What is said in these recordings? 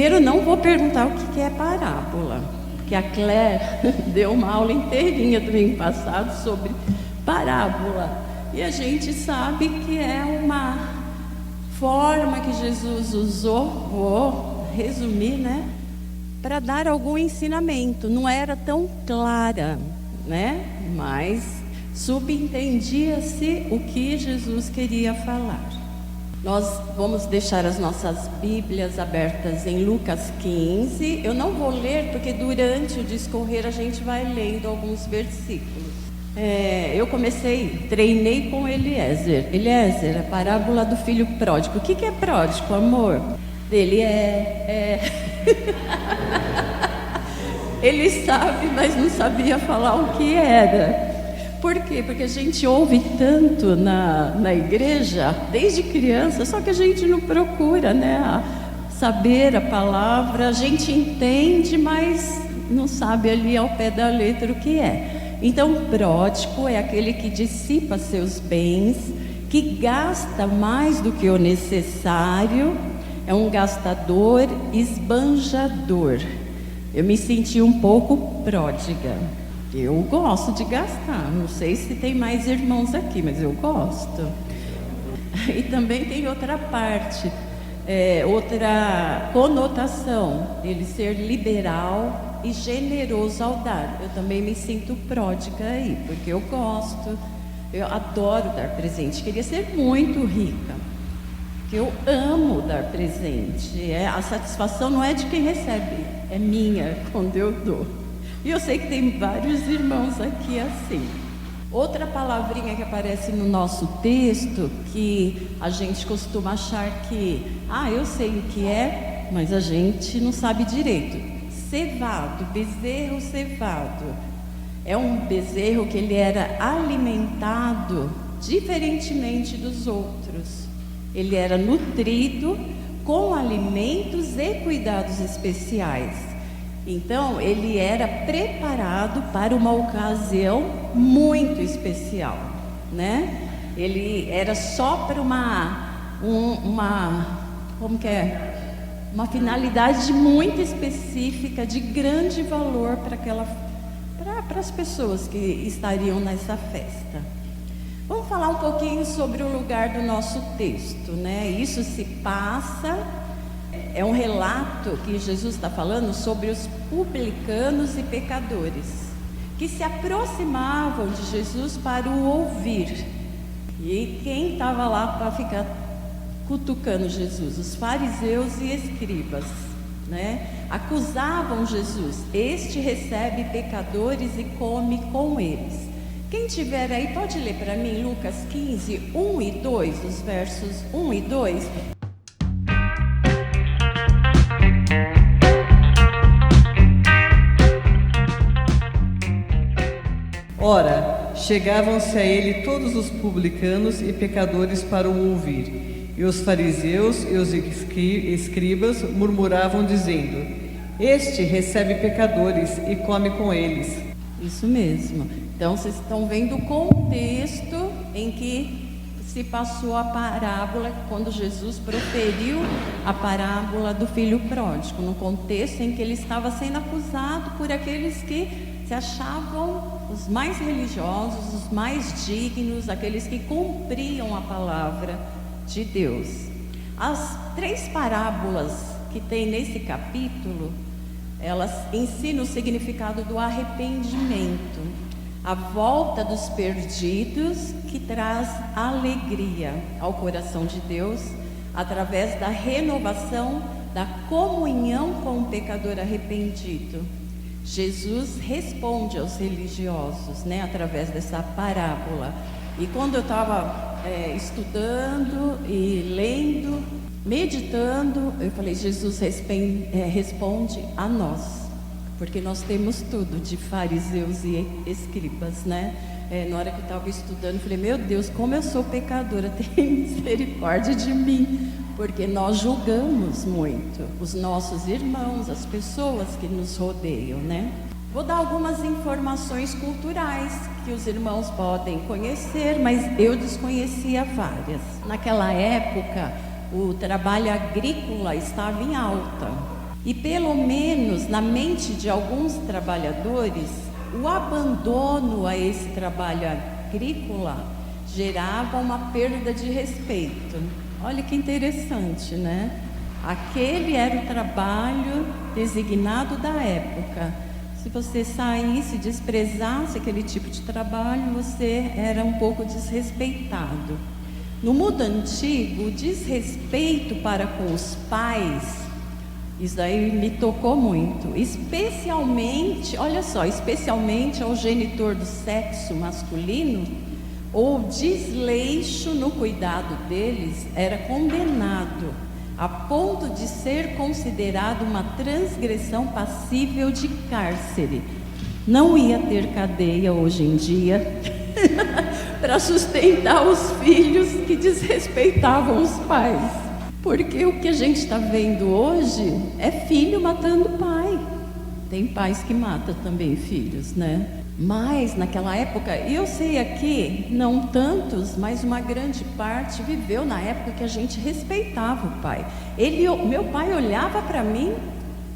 Primeiro, não vou perguntar o que é parábola, porque a Claire deu uma aula inteirinha domingo passado sobre parábola. E a gente sabe que é uma forma que Jesus usou, vou resumir, né? Para dar algum ensinamento. Não era tão clara, né? Mas subentendia-se o que Jesus queria falar. Nós vamos deixar as nossas Bíblias abertas em Lucas 15. Eu não vou ler, porque durante o discorrer a gente vai lendo alguns versículos. Eu treinei com Eliezer. Eliezer, a parábola do filho pródigo. O que é pródigo, amor? Ele Ele sabe, mas não sabia falar o que era. Por quê? Porque a gente ouve tanto na igreja, desde criança, só que a gente não procura, né, saber a palavra. A gente entende, mas não sabe ali ao pé da letra o que é. Então, pródigo é aquele que dissipa seus bens, que gasta mais do que o necessário, é um gastador esbanjador. Eu me senti um pouco pródiga. Eu gosto de gastar, não sei se tem mais irmãos aqui, mas eu gosto. E também tem outra parte, outra conotação, ele ser liberal e generoso ao dar. Eu também me sinto pródiga aí, porque eu gosto, eu adoro dar presente, queria ser muito rica, porque eu amo dar presente. A satisfação não é de quem recebe, é minha quando eu dou. E eu sei que tem vários irmãos aqui assim. Outra palavrinha que aparece no nosso texto, que a gente costuma achar que, eu sei o que é, mas a gente não sabe direito. Cevado, bezerro cevado. É um bezerro que ele era alimentado diferentemente dos outros. Ele era nutrido com alimentos e cuidados especiais. Então, ele era preparado para uma ocasião muito especial, né? Ele era só para uma finalidade muito específica, de grande valor para as pessoas que estariam nessa festa. Vamos falar um pouquinho sobre o lugar do nosso texto, né? Isso se passa... É um relato que Jesus está falando sobre os publicanos e pecadores que se aproximavam de Jesus para o ouvir. E quem estava lá para ficar cutucando Jesus? Os fariseus e escribas, né? Acusavam Jesus. Este recebe pecadores e come com eles. Quem tiver aí pode ler para mim Lucas 15, 1 e 2, os versos 1 e 2. Ora, chegavam-se a ele todos os publicanos e pecadores para o ouvir, e os fariseus e os escribas murmuravam dizendo: Este recebe pecadores e come com eles. Isso mesmo. Então vocês estão vendo o contexto em que se passou a parábola, quando Jesus proferiu a parábola do filho pródigo, no contexto em que ele estava sendo acusado por aqueles que se achavam os mais religiosos, os mais dignos, aqueles que cumpriam a palavra de Deus. As 3 parábolas que tem nesse capítulo, elas ensinam o significado do arrependimento, a volta dos perdidos, que traz alegria ao coração de Deus, através da renovação da comunhão com o pecador arrependido. Jesus responde aos religiosos, né, através dessa parábola. E quando eu estava estudando e lendo, meditando, eu falei: Jesus responde a nós, porque nós temos tudo de fariseus e escribas, né? Na hora que eu estava estudando, eu falei: meu Deus, como eu sou pecadora, tenha misericórdia de mim, porque nós julgamos muito os nossos irmãos, as pessoas que nos rodeiam, né? Vou dar algumas informações culturais que os irmãos podem conhecer, mas eu desconhecia várias. Naquela época, o trabalho agrícola estava em alta. E pelo menos na mente de alguns trabalhadores, o abandono a esse trabalho agrícola gerava uma perda de respeito. Olha que interessante, né? Aquele era o trabalho designado da época. Se você saísse e desprezasse aquele tipo de trabalho, você era um pouco desrespeitado. No mundo antigo, o desrespeito para com os pais, isso aí me tocou muito, especialmente, olha só, especialmente ao genitor do sexo masculino, ou desleixo no cuidado deles era condenado, a ponto de ser considerado uma transgressão passível de cárcere. Não ia ter cadeia hoje em dia para sustentar os filhos que desrespeitavam os pais. Porque o que a gente está vendo hoje é filho matando pai. Tem pais que matam também filhos, né? Mas naquela época, eu sei aqui, não tantos, mas uma grande parte viveu na época que a gente respeitava o pai. Meu pai olhava para mim,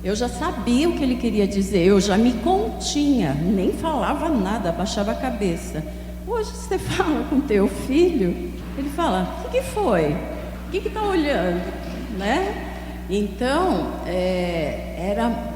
eu já sabia o que ele queria dizer, eu já me continha, nem falava nada, abaixava a cabeça. Hoje você fala com teu filho, ele fala: o que foi? O que está olhando? Né? Então, era...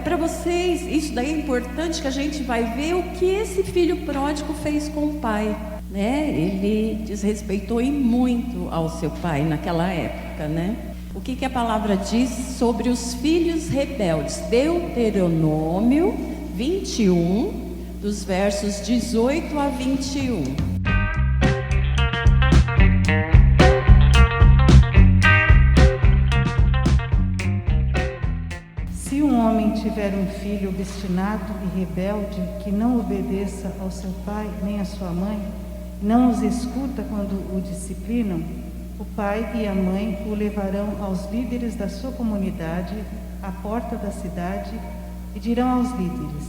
Para vocês, isso daí é importante, que a gente vai ver o que esse filho pródigo fez com o pai, né? Ele desrespeitou e muito ao seu pai naquela época, né? O que a palavra diz sobre os filhos rebeldes? Deuteronômio 21, dos versos 18 a 21. Se um homem tiver um filho obstinado e rebelde, que não obedeça ao seu pai nem à sua mãe, não os escuta quando o disciplinam, o pai e a mãe o levarão aos líderes da sua comunidade, à porta da cidade, e dirão aos líderes: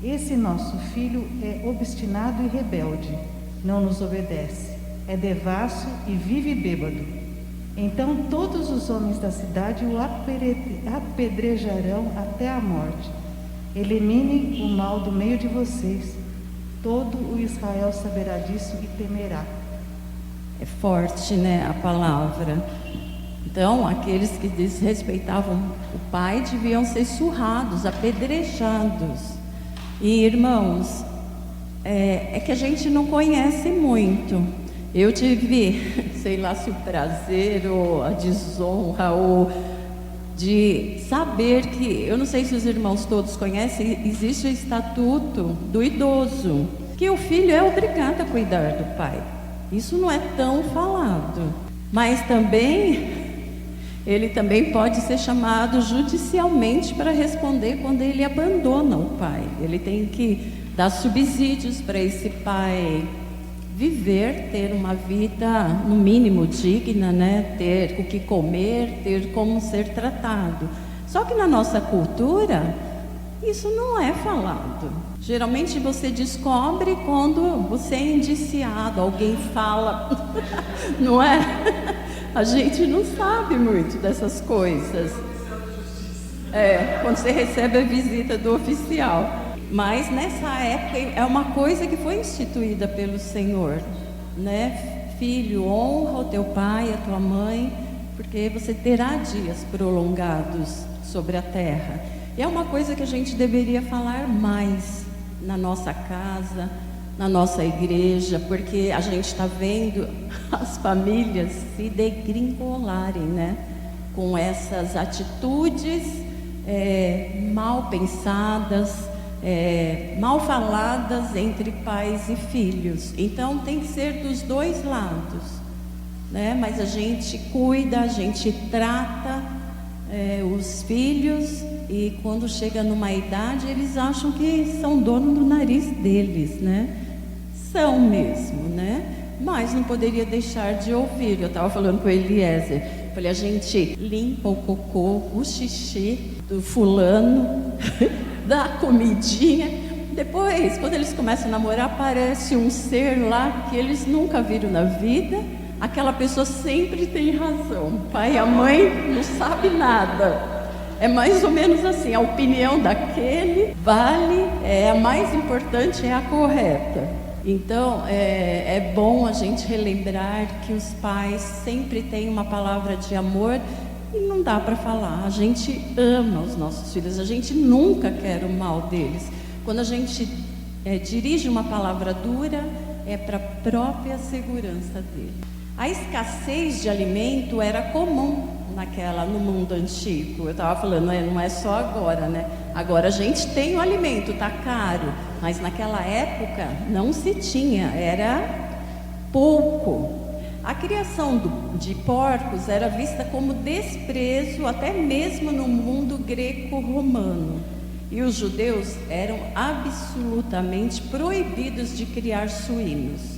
esse nosso filho é obstinado e rebelde, não nos obedece, é devasso e vive bêbado. Então todos os homens da cidade o apedrejarão até a morte. Eliminem o mal do meio de vocês. Todo o Israel saberá disso e temerá. É forte, né, a palavra. Então, aqueles que desrespeitavam o pai deviam ser surrados, apedrejados. E, irmãos, é que a gente não conhece muito. Eu tive, sei lá se o prazer ou a desonra ou de saber que, eu não sei se os irmãos todos conhecem, existe o estatuto do idoso, que o filho é obrigado a cuidar do pai. Isso não é tão falado, mas também, ele também pode ser chamado judicialmente para responder quando ele abandona o pai. Ele tem que dar subsídios para esse pai viver, ter uma vida no mínimo digna, né? Ter o que comer, ter como ser tratado. Só que na nossa cultura, isso não é falado. Geralmente você descobre quando você é indiciado, alguém fala, não é? A gente não sabe muito dessas coisas. Quando você recebe a visita do oficial. Mas nessa época é uma coisa que foi instituída pelo Senhor, né? Filho, honra o teu pai e a tua mãe, porque você terá dias prolongados sobre a terra. E é uma coisa que a gente deveria falar mais na nossa casa, na nossa igreja, porque a gente está vendo as famílias se degringolarem, né? Com essas atitudes mal pensadas, mal faladas entre pais e filhos. Então tem que ser dos dois lados, né? Mas a gente cuida, a gente trata os filhos, e quando chega numa idade eles acham que são dono do nariz deles, né? São mesmo, né? Mas não poderia deixar de ouvir. Eu estava falando com o Eliezer, falei: a gente limpa o cocô, o xixi do fulano dá comidinha. Depois, quando eles começam a namorar, aparece um ser lá que eles nunca viram na vida. Aquela pessoa sempre tem razão. O pai e a mãe não sabem nada. É mais ou menos assim, a opinião daquele vale, a mais importante é a correta. Então, é bom a gente relembrar que os pais sempre têm uma palavra de amor e não dá para falar. A gente ama os nossos filhos, a gente nunca quer o mal deles. Quando a gente dirige uma palavra dura, é para a própria segurança dele. A escassez de alimento era comum no mundo antigo. Eu estava falando, não é só agora, né? Agora a gente tem o alimento, está caro, mas naquela época não se tinha, era pouco. A criação de porcos era vista como desprezo até mesmo no mundo greco-romano. E os judeus eram absolutamente proibidos de criar suínos.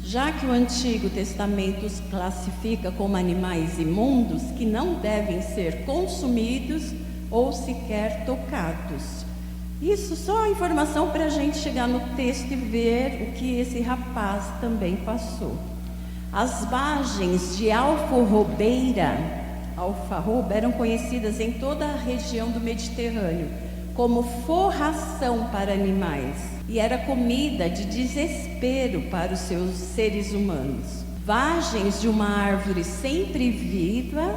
Já que o Antigo Testamento os classifica como animais imundos que não devem ser consumidos ou sequer tocados. Isso só informação para a gente chegar no texto e ver o que esse rapaz também passou. As vagens de alfarroba eram conhecidas em toda a região do Mediterrâneo como forração para animais, e era comida de desespero para os seus seres humanos. Vagens de uma árvore sempre viva,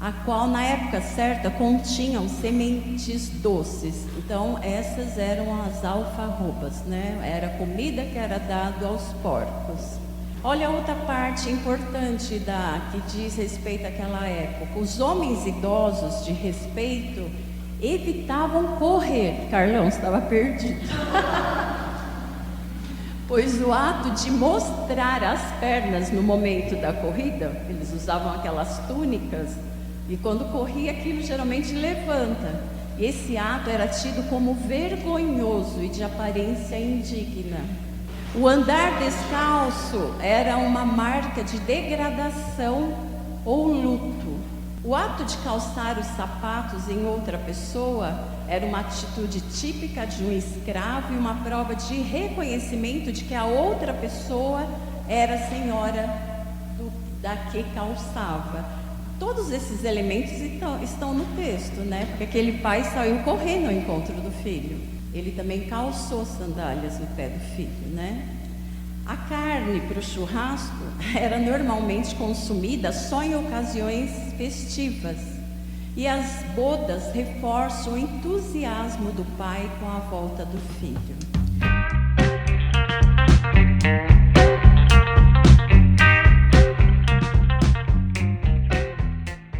a qual na época certa continham sementes doces. Então essas eram as alfarrobas, né? Era comida que era dado aos porcos. Olha outra parte importante que diz respeito àquela época. Os homens idosos de respeito evitavam correr. Carlão, você estava perdido. Pois o ato de mostrar as pernas no momento da corrida, eles usavam aquelas túnicas, e quando corria aquilo geralmente levanta. E esse ato era tido como vergonhoso e de aparência indigna. O andar descalço era uma marca de degradação ou luto. O ato de calçar os sapatos em outra pessoa era uma atitude típica de um escravo e uma prova de reconhecimento de que a outra pessoa era senhora da que calçava. Todos esses elementos estão no texto, né? Porque aquele pai saiu correndo ao encontro do filho. Ele também calçou sandálias no pé do filho, né? A carne para o churrasco era normalmente consumida só em ocasiões festivas. E as bodas reforçam o entusiasmo do pai com a volta do filho.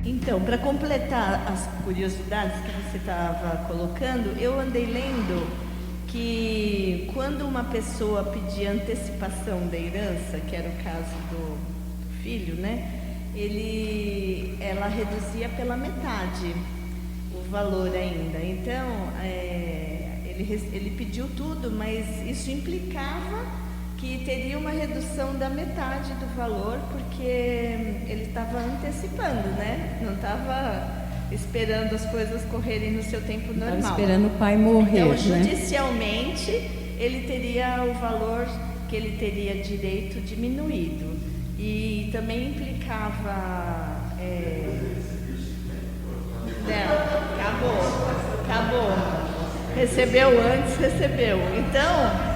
Então, para completar as curiosidades que você estava colocando, eu andei lendo que quando uma pessoa pedia antecipação da herança, que era o caso do filho, né, ela reduzia pela metade o valor ainda. Então, ele pediu tudo, mas isso implicava que teria uma redução da metade do valor, porque ele estava antecipando, né? Não estava esperando as coisas correrem no seu tempo normal. Estava esperando o pai morrer, então, né? judicialmente, ele teria o valor que ele teria direito diminuído. E também implicava... Não, acabou. Recebeu antes, recebeu. Então,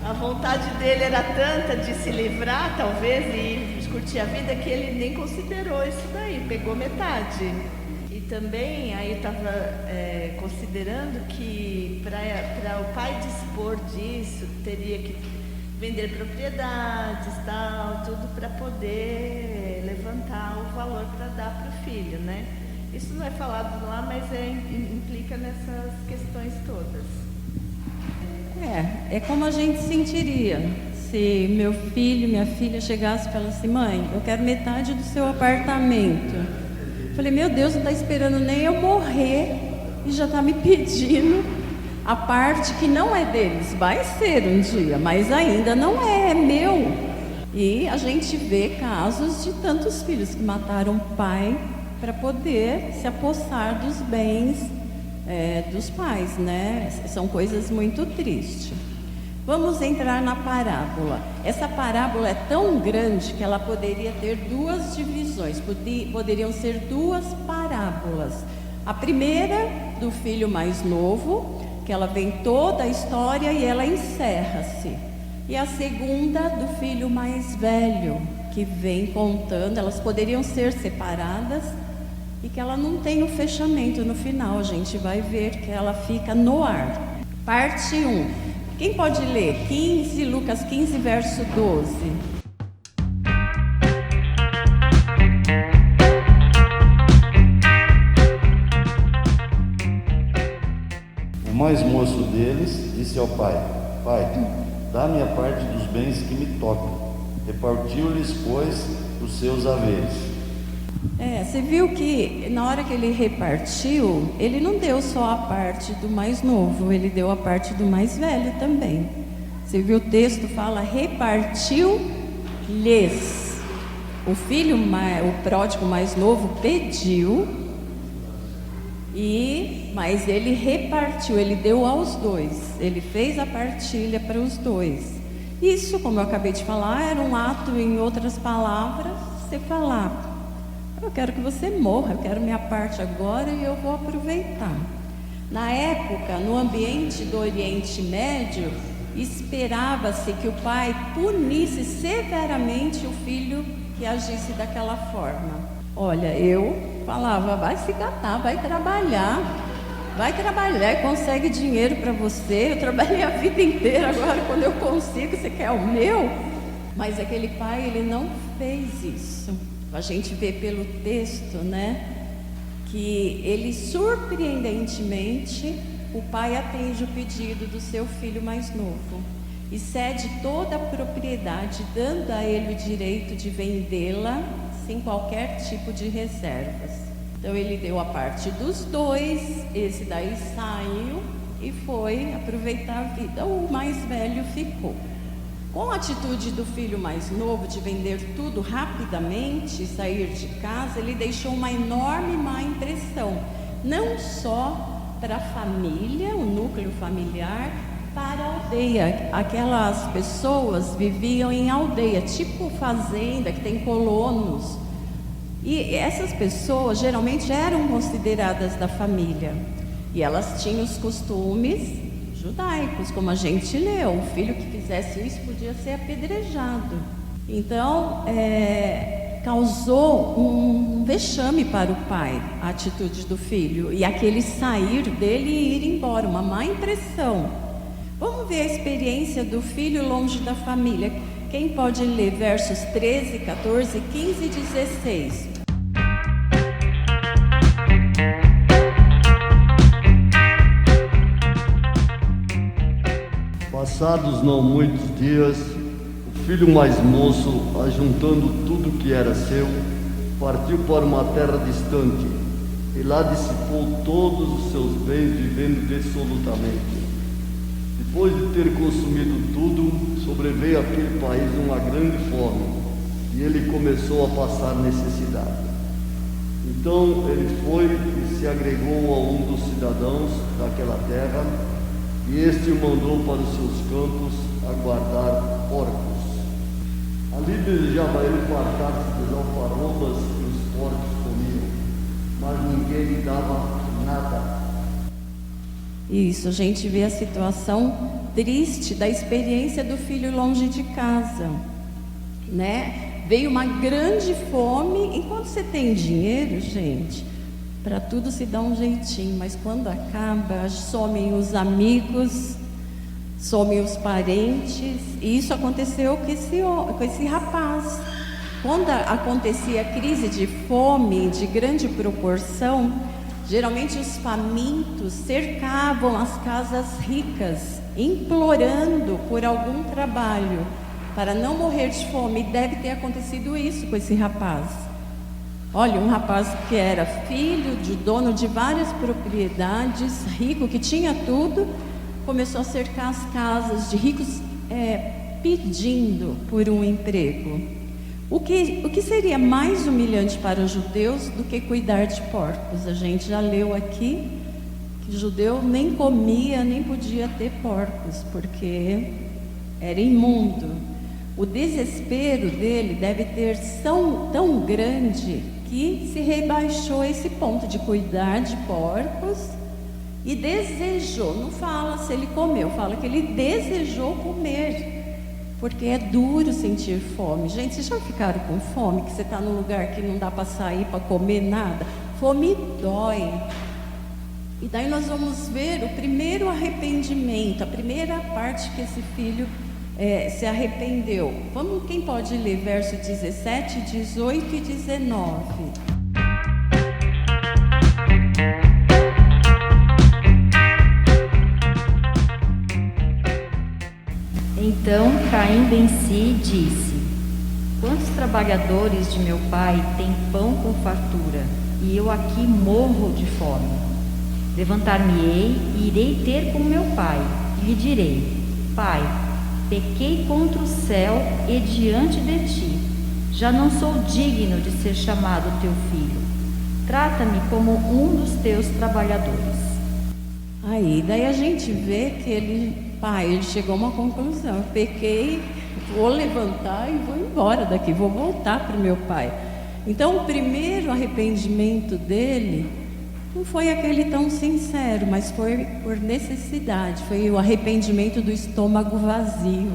a vontade dele era tanta de se livrar, talvez, e curtir a vida, que ele nem considerou isso daí, pegou metade. E também, aí estava considerando que para o pai dispor disso, teria que vender propriedades, tal, tudo para poder levantar o valor para dar para o filho, né? Isso não é falado lá, mas implica nessas questões todas. É como a gente sentiria se meu filho, minha filha chegasse e falasse assim: mãe, eu quero metade do seu apartamento. Eu falei: meu Deus, não está esperando nem eu morrer e já está me pedindo a parte que não é deles. Vai ser um dia, mas ainda não é meu. E a gente vê casos de tantos filhos que mataram o pai para poder se apossar dos bens dos pais, né? São coisas muito tristes. Vamos entrar na parábola. Essa parábola é tão grande que ela poderia ter duas divisões, poderiam ser duas parábolas. A primeira, do filho mais novo, que ela vem toda a história e ela encerra-se. E a segunda, do filho mais velho, que vem contando, elas poderiam ser separadas e que ela não tem o fechamento no final. A gente vai ver que ela fica no ar. Parte 1. Quem pode ler? Lucas 15, verso 12. O mais moço deles disse ao pai: Pai, dá-me a parte dos bens que me tocam. Repartiu-lhes, pois, os seus haveres. Você viu que na hora que ele repartiu, ele não deu só a parte do mais novo, ele deu a parte do mais velho também. Você viu, o texto fala: repartiu-lhes. O o pródigo mais novo pediu, mas ele repartiu, ele deu aos dois, ele fez a partilha para os dois. Isso, como eu acabei de falar, era um ato, em outras palavras, você falar: eu quero que você morra, eu quero minha parte agora e eu vou aproveitar. Na época, no ambiente do Oriente Médio, esperava-se que o pai punisse severamente o filho que agisse daquela forma. Olha, eu falava: vai se catar, vai trabalhar e consegue dinheiro para você. Eu trabalhei a vida inteira, agora quando eu consigo, você quer o meu? Mas aquele pai, ele não fez isso. A gente vê pelo texto, que ele, surpreendentemente, o pai atende o pedido do seu filho mais novo e cede toda a propriedade, dando a ele o direito de vendê-la sem qualquer tipo de reservas. Então ele deu a parte dos dois, esse daí saiu e foi aproveitar a vida. O mais velho ficou. Com a atitude do filho mais novo de vender tudo rapidamente e sair de casa, ele deixou uma enorme má impressão, não só para a família, o núcleo familiar, para a aldeia. Aquelas pessoas viviam em aldeia, tipo fazenda, que tem colonos. E essas pessoas geralmente eram consideradas da família. E elas tinham os costumes judaicos, como a gente leu: o filho que fizesse isso podia ser apedrejado. Então, causou um vexame para o pai a atitude do filho, e aquele sair dele e ir embora, uma má impressão. Vamos ver a experiência do filho longe da família. Quem pode ler versos 13, 14, 15 e 16? Passados não muitos dias, o filho mais moço, ajuntando tudo que era seu, partiu para uma terra distante e lá dissipou todos os seus bens, vivendo dissolutamente. Depois de ter consumido tudo, sobreveio àquele país uma grande fome e ele começou a passar necessidade. Então ele foi e se agregou a um dos cidadãos daquela terra, e este o mandou para os seus campos a guardar porcos. Ali desejava ele fartar-se das alfarrobas que os porcos comiam, mas ninguém lhe dava nada. Isso, a gente vê a situação triste da experiência do filho longe de casa, Veio uma grande fome. Enquanto você tem dinheiro, gente, para tudo se dá um jeitinho, mas quando acaba, somem os amigos, somem os parentes. E isso aconteceu com esse rapaz. Quando acontecia a crise de fome de grande proporção, geralmente os famintos cercavam as casas ricas, implorando por algum trabalho para não morrer de fome. E deve ter acontecido isso com esse rapaz. Olha, um rapaz que era filho de dono de várias propriedades, rico, que tinha tudo, começou a cercar as casas de ricos, pedindo por um emprego. O que seria mais humilhante para os judeus do que cuidar de porcos? A gente já leu aqui que o judeu nem comia, nem podia ter porcos, porque era imundo. O desespero dele deve ter sido tão grande que se rebaixou a esse ponto de cuidar de porcos e desejou, não fala se ele comeu, fala que ele desejou comer, porque é duro sentir fome. Gente, vocês já ficaram com fome, que você está num lugar que não dá para sair, para comer nada? Fome dói. E daí nós vamos ver o primeiro arrependimento, a primeira parte que esse filho se arrependeu. Vamos, quem pode ler verso 17, 18 e 19? Então, caindo em si, disse: quantos trabalhadores de meu pai têm pão com fartura, e eu aqui morro de fome? Levantar-me-ei e irei ter com meu pai, e lhe direi: Pai, pequei contra o céu e diante de ti. Já não sou digno de ser chamado teu filho. Trata-me como um dos teus trabalhadores. Aí, daí a gente vê que ele chegou a uma conclusão: eu pequei, vou levantar e vou embora daqui, vou voltar para o meu pai. Então, o primeiro arrependimento dele não foi aquele tão sincero, mas foi por necessidade, foi o arrependimento do estômago vazio.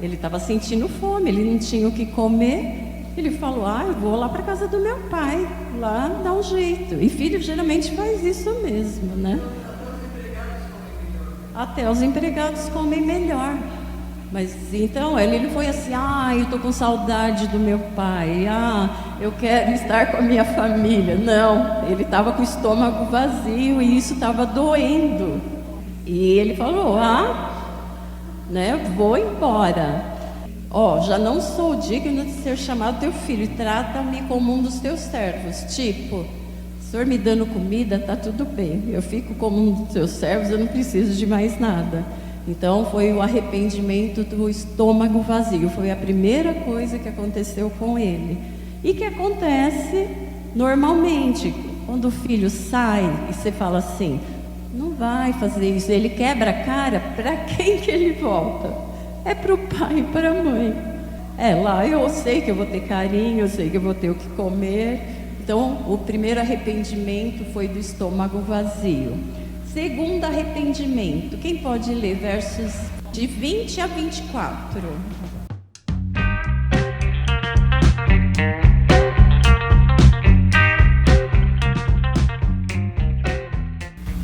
Ele estava sentindo fome, ele não tinha o que comer. Ele falou: eu vou lá para a casa do meu pai, lá dá um jeito. E filho geralmente faz isso mesmo, né? Até os empregados comem melhor. Mas então ele foi assim: eu estou com saudade do meu pai, eu quero estar com a minha família. Não, ele estava com o estômago vazio e isso estava doendo. E ele falou: vou embora. Já não sou digno de ser chamado teu filho, trata-me como um dos teus servos. Tipo, o senhor me dando comida, tá tudo bem, eu fico como um dos seus servos, eu não preciso de mais nada. Então foi o arrependimento do estômago vazio, foi a primeira coisa que aconteceu com ele. E que acontece normalmente, quando o filho sai e você fala assim: não vai fazer isso, ele quebra a cara, para quem que ele volta? É para o pai e para a mãe. Lá eu sei que eu vou ter carinho, eu sei que eu vou ter o que comer. Então o primeiro arrependimento foi do estômago vazio. Segundo arrependimento, quem pode ler versos de 20 a 24?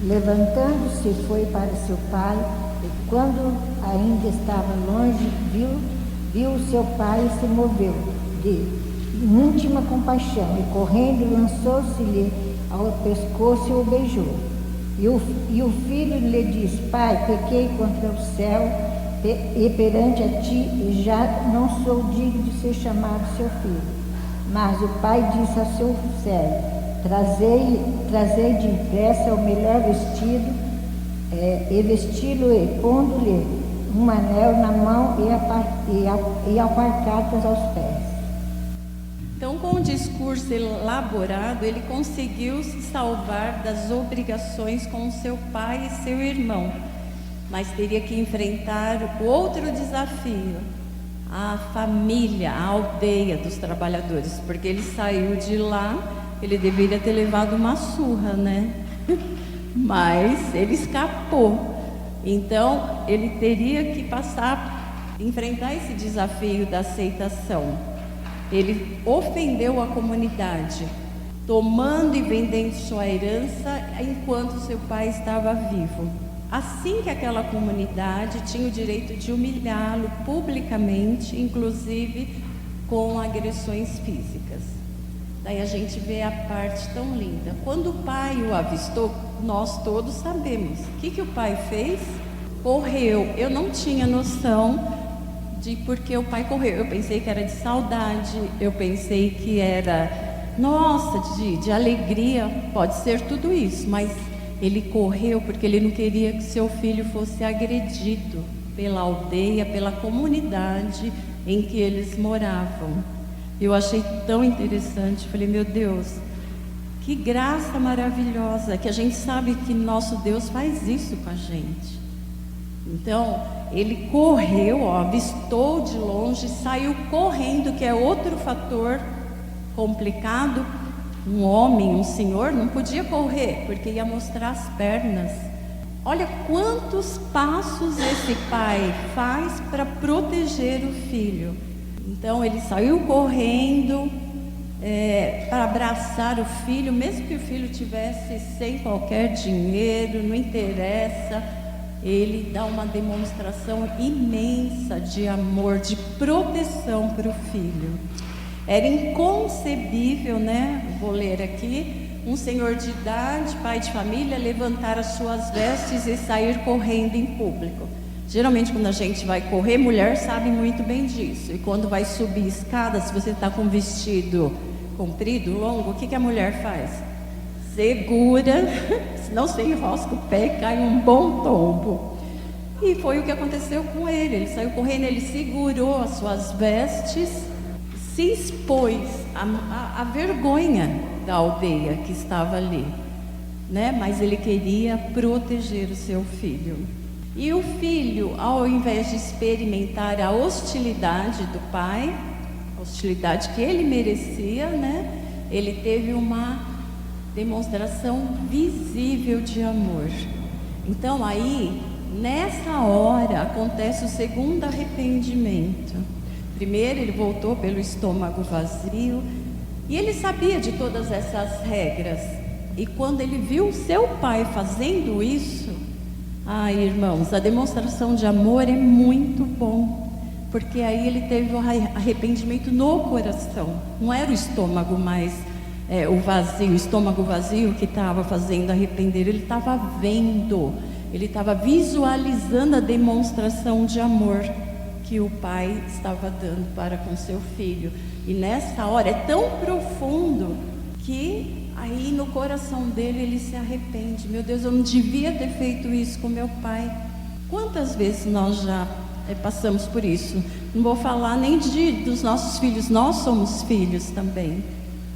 Levantando-se, foi para seu pai, e quando ainda estava longe, viu seu pai e se moveu de íntima compaixão, e correndo lançou-se-lhe ao pescoço e o beijou. E o filho lhe disse: Pai, pequei contra o céu e perante a ti, e já não sou digno de ser chamado seu filho. Mas o pai disse a seu servo: Trazei depressa o melhor vestido, e vesti-lo, e pondo-lhe um anel na mão e alpargatas aos pés. Então, com o discurso elaborado, ele conseguiu se salvar das obrigações com seu pai e seu irmão, mas teria que enfrentar outro desafio: a família, a aldeia dos trabalhadores, porque ele saiu de lá, ele deveria ter levado uma surra, né? Mas ele escapou. Então, ele teria que enfrentar esse desafio da aceitação. Ele ofendeu a comunidade, tomando e vendendo sua herança enquanto seu pai estava vivo. Assim que aquela comunidade tinha o direito de humilhá-lo publicamente, inclusive com agressões físicas. Daí a gente vê a parte tão linda. Quando o pai o avistou, nós todos sabemos. O que o pai fez? Correu. Eu não tinha noção de porque o pai correu. Eu pensei que era de saudade, eu pensei que era, de alegria. Pode ser tudo isso, mas ele correu porque ele não queria que seu filho fosse agredido pela aldeia, pela comunidade em que eles moravam. Eu achei tão interessante, falei: meu Deus, que graça maravilhosa, que a gente sabe que nosso Deus faz isso com a gente. Então, ele correu, avistou de longe, saiu correndo, que é outro fator complicado. Um homem, um senhor, não podia correr, porque ia mostrar as pernas. Olha quantos passos esse pai faz para proteger o filho. Então, ele saiu correndo para abraçar o filho, mesmo que o filho tivesse sem qualquer dinheiro, não interessa. Ele dá uma demonstração imensa de amor, de proteção para o filho. Era inconcebível, né? Vou ler aqui. Um senhor de idade, pai de família, levantar as suas vestes e sair correndo em público. Geralmente, quando a gente vai correr, mulher sabe muito bem disso. E quando vai subir escada, se você está com um vestido comprido, longo, o que a mulher faz? Segura, senão você enrosca o pé e cai um bom tombo. E foi o que aconteceu com ele. Ele saiu correndo, ele segurou as suas vestes, se expôs à vergonha da aldeia que estava ali, né? Mas ele queria proteger o seu filho. E o filho, ao invés de experimentar a hostilidade do pai, a hostilidade que ele merecia, né? Ele teve uma demonstração visível de amor. Então aí, nessa hora, acontece o segundo arrependimento. Primeiro, ele voltou pelo estômago vazio, e ele sabia de todas essas regras. E quando ele viu seu pai fazendo isso, irmãos, a demonstração de amor é muito bom, porque aí ele teve o arrependimento no coração. Não era o estômago mais o estômago vazio que estava fazendo arrepender. Ele estava vendo, ele estava visualizando a demonstração de amor que o pai estava dando para com seu filho. E nessa hora é tão profundo que aí no coração dele ele se arrepende. Meu Deus, eu não devia ter feito isso com meu pai. Quantas vezes nós já passamos por isso? Não vou falar nem dos nossos filhos, nós somos filhos também.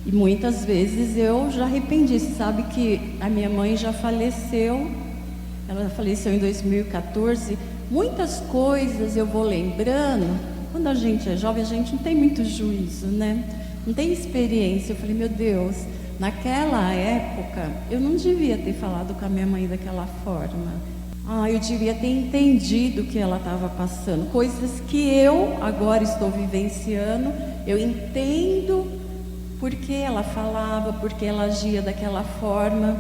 E muitas vezes eu já arrependi. Você sabe que a minha mãe já faleceu, ela faleceu em 2014. Muitas coisas eu vou lembrando. Quando a gente é jovem, a gente não tem muito juízo, né? Não tem experiência. Eu falei, meu Deus, naquela época eu não devia ter falado com a minha mãe daquela forma. Eu devia ter entendido o que ela estava passando. Coisas que eu agora estou vivenciando, eu entendo porque ela falava, porque ela agia daquela forma,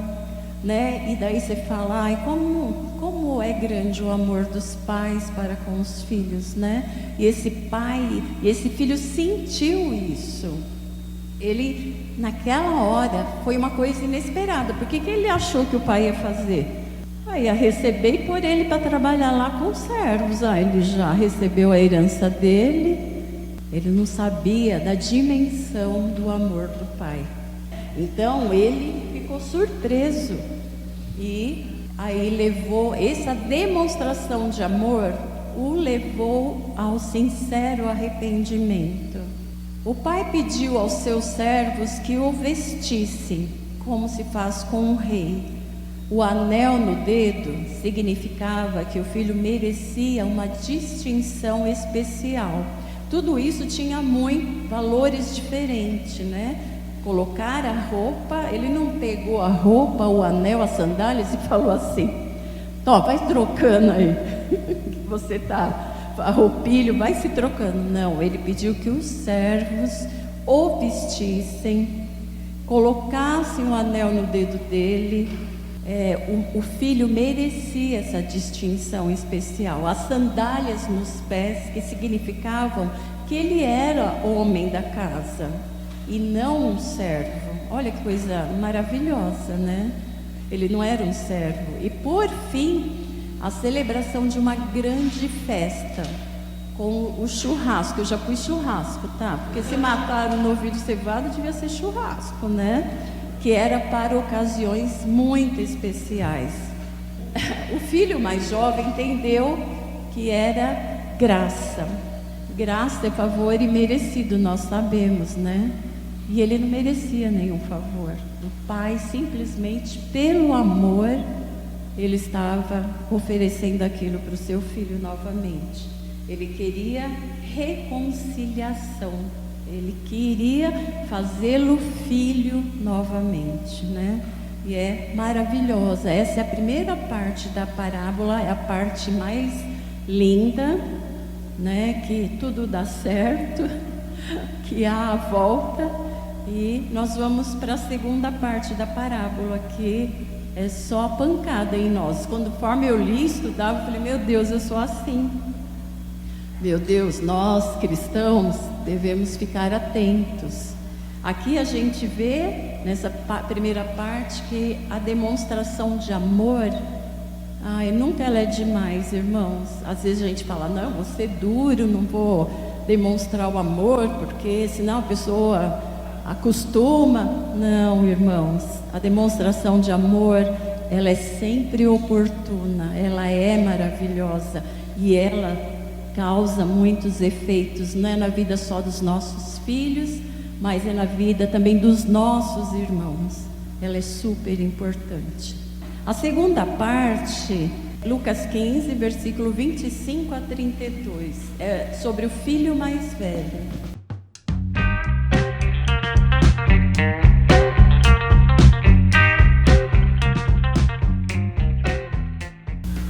né? E daí você fala, como é grande o amor dos pais para com os filhos, né? E esse pai, esse filho sentiu isso. Ele, naquela hora, foi uma coisa inesperada. Porque que ele achou que o pai ia fazer? Ia receber e pôr ele para trabalhar lá com os servos. Ele já recebeu a herança dele. Ele não sabia da dimensão do amor do pai. Então ele ficou surpreso. E aí levou, essa demonstração de amor o levou ao sincero arrependimento. O pai pediu aos seus servos que o vestissem, como se faz com um rei. O anel no dedo significava que o filho merecia uma distinção especial. Tudo isso tinha valores diferentes, né? Colocar a roupa, ele não pegou a roupa, o anel, as sandálias e falou assim: vai trocando aí, que você a roupilho, vai se trocando. Não, ele pediu que os servos o vestissem, colocassem o anel no dedo dele. O filho merecia essa distinção especial. As sandálias nos pés, que significavam que ele era homem da casa e não um servo. Olha que coisa maravilhosa, né? Ele não era um servo. E por fim, a celebração de uma grande festa com o churrasco. Eu já pus churrasco, tá? Porque se mataram no novilho cevado, devia ser churrasco, né? Que era para ocasiões muito especiais. O filho mais jovem entendeu que era graça. Graça é favor imerecido, nós sabemos, né? E ele não merecia nenhum favor. O pai, simplesmente pelo amor, ele estava oferecendo aquilo para o seu filho novamente. Ele queria reconciliação, ele queria fazê-lo filho novamente, né? E é maravilhosa. Essa é a primeira parte da parábola, é a parte mais linda, né? Que tudo dá certo, que há a volta. E nós vamos para a segunda parte da parábola, que é só a pancada em nós. Conforme eu li, estudava, eu falei, meu Deus, eu sou assim. Meu Deus, nós cristãos devemos ficar atentos. Aqui a gente vê, nessa primeira parte, que a demonstração de amor, nunca ela é demais, irmãos. Às vezes a gente fala, não, vou ser duro, não vou demonstrar o amor, porque senão a pessoa acostuma. Não, irmãos, a demonstração de amor, ela é sempre oportuna, ela é maravilhosa e ela causa muitos efeitos, não é na vida só dos nossos filhos, mas é na vida também dos nossos irmãos. Ela é super importante. A segunda parte, Lucas 15, versículo 25 a 32, é sobre o filho mais velho.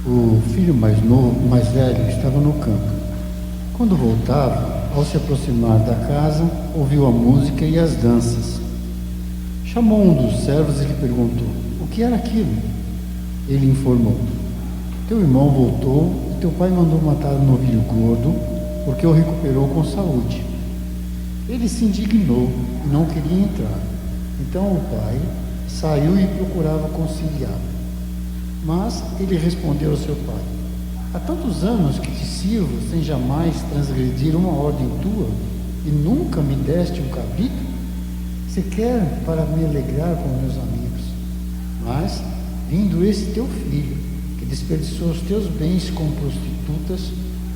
O filho mais novo, mais velho, estava no campo. Quando voltava, ao se aproximar da casa, ouviu a música e as danças. Chamou um dos servos e lhe perguntou: o que era aquilo? Ele informou: teu irmão voltou e teu pai mandou matar um novilho gordo, porque o recuperou com saúde. Ele se indignou e não queria entrar. Então o pai saiu e procurava conciliá-lo. Mas ele respondeu ao seu pai: há tantos anos que te sirvo sem jamais transgredir uma ordem tua, e nunca me deste um cabrito? Sequer para me alegrar com meus amigos. Mas, vindo esse teu filho, que desperdiçou os teus bens com prostitutas,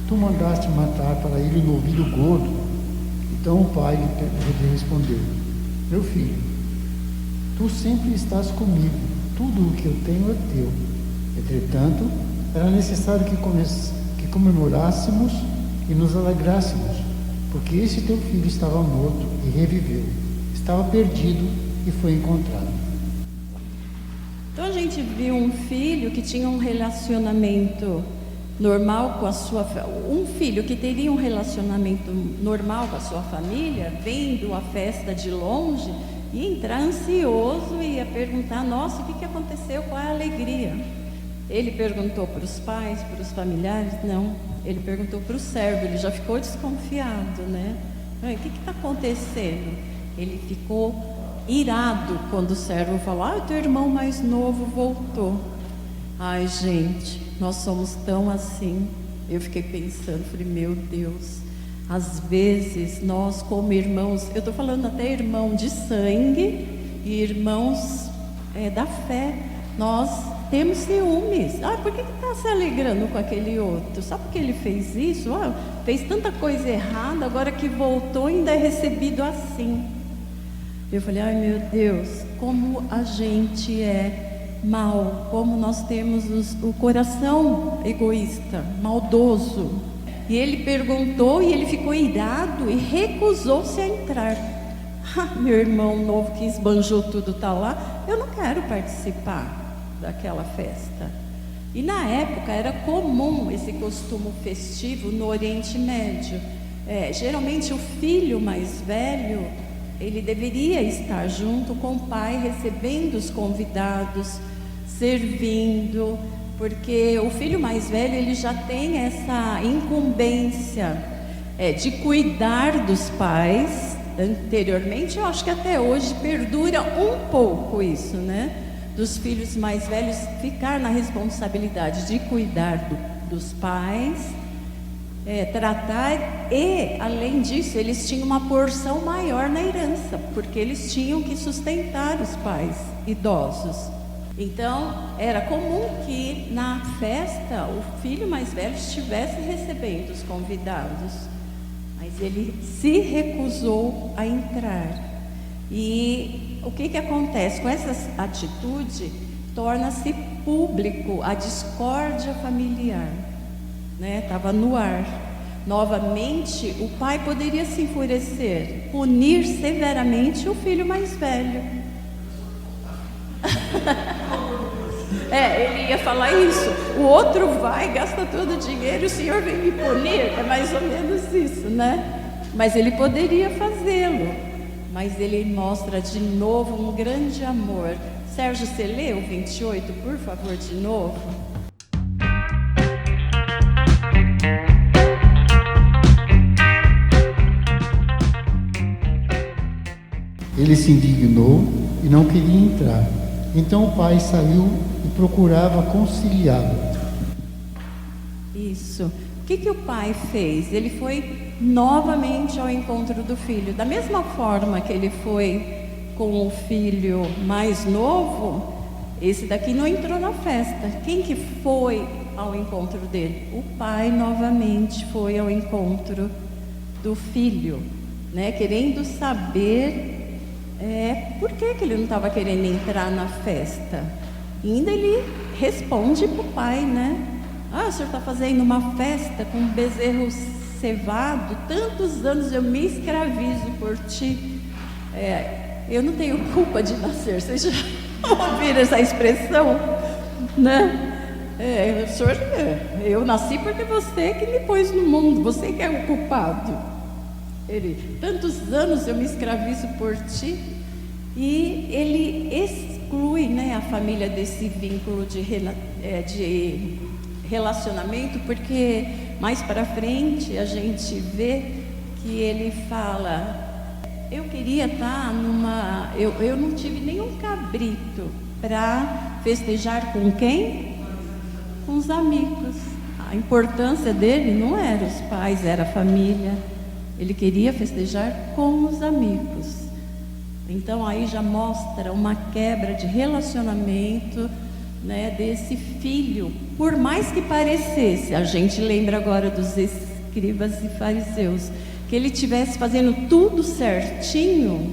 tu mandaste matar para ele um novilho gordo. Então o pai lhe respondeu: meu filho, tu sempre estás comigo, tudo o que eu tenho é teu. Entretanto, era necessário que comemorássemos e nos alegrássemos, porque esse teu filho estava morto e reviveu, estava perdido e foi encontrado. Então a gente viu um filho que tinha um relacionamento normal com a sua um filho que teria um relacionamento normal com a sua família, vendo a festa de longe e entrar ansioso e ia perguntar: nossa, o que aconteceu? Qual é a alegria? Ele perguntou para os pais, para os familiares? Não, ele perguntou para o servo. Ele já ficou desconfiado, né? O que está acontecendo? Ele ficou irado quando o servo falou: o teu irmão mais novo voltou. Ai, gente, nós somos tão assim. Eu fiquei pensando, falei, meu Deus, às vezes nós como irmãos, eu estou falando até irmão de sangue e irmãos da fé, nós temos ciúmes. Por que está se alegrando com aquele outro? Só porque ele fez isso? Fez tanta coisa errada, agora que voltou ainda é recebido assim. Eu falei, ai meu Deus, como a gente é mal, como nós temos o coração egoísta, maldoso. E ele perguntou e ele ficou irado e recusou-se a entrar. Meu irmão novo que esbanjou tudo está lá, eu não quero participar daquela festa. E na época era comum esse costume festivo no Oriente Médio. Geralmente o filho mais velho, ele deveria estar junto com o pai, recebendo os convidados, servindo, porque o filho mais velho ele já tem essa incumbência de cuidar dos pais. Anteriormente, eu acho que até hoje perdura um pouco isso, né? Dos filhos mais velhos ficar na responsabilidade de cuidar dos pais, tratar, e além disso eles tinham uma porção maior na herança, porque eles tinham que sustentar os pais idosos. Então era comum que na festa o filho mais velho estivesse recebendo os convidados, mas ele se recusou a entrar. E o que acontece? Com essa atitude, torna-se público a discórdia familiar, né? Estava no ar. Novamente, o pai poderia se enfurecer, punir severamente o filho mais velho. Ele ia falar isso. O outro vai, gasta todo o dinheiro, o senhor vem me punir. É mais ou menos isso, né? Mas ele poderia fazê-lo. Mas ele mostra de novo um grande amor. Sérgio, você lê o 28, por favor, de novo? Ele se indignou e não queria entrar. Então o pai saiu e procurava conciliá-lo. Isso. O que o pai fez? Ele foi novamente ao encontro do filho. Da mesma forma que ele foi com o filho mais novo, esse daqui não entrou na festa. Quem que foi ao encontro dele? O pai novamente foi ao encontro do filho, né? Querendo saber por que ele não estava querendo entrar na festa. E ainda ele responde para o pai, né? O senhor está fazendo uma festa com um bezerro cevado, tantos anos eu me escravizo por ti. Eu não tenho culpa de nascer. Vocês já ouviram essa expressão? Né? Senhor, eu nasci porque você que me pôs no mundo, você que é o culpado. Tantos anos eu me escravizo por ti. E ele exclui, né, a família desse vínculo de relacionamento, porque mais para frente a gente vê que ele fala: eu queria estar eu não tive nenhum cabrito para festejar com quem? Com os amigos. A importância dele não era os pais, era a família. Ele queria festejar com os amigos. Então aí já mostra uma quebra de relacionamento, né, desse filho. Por mais que parecesse, a gente lembra agora dos escribas e fariseus, que ele estivesse fazendo tudo certinho,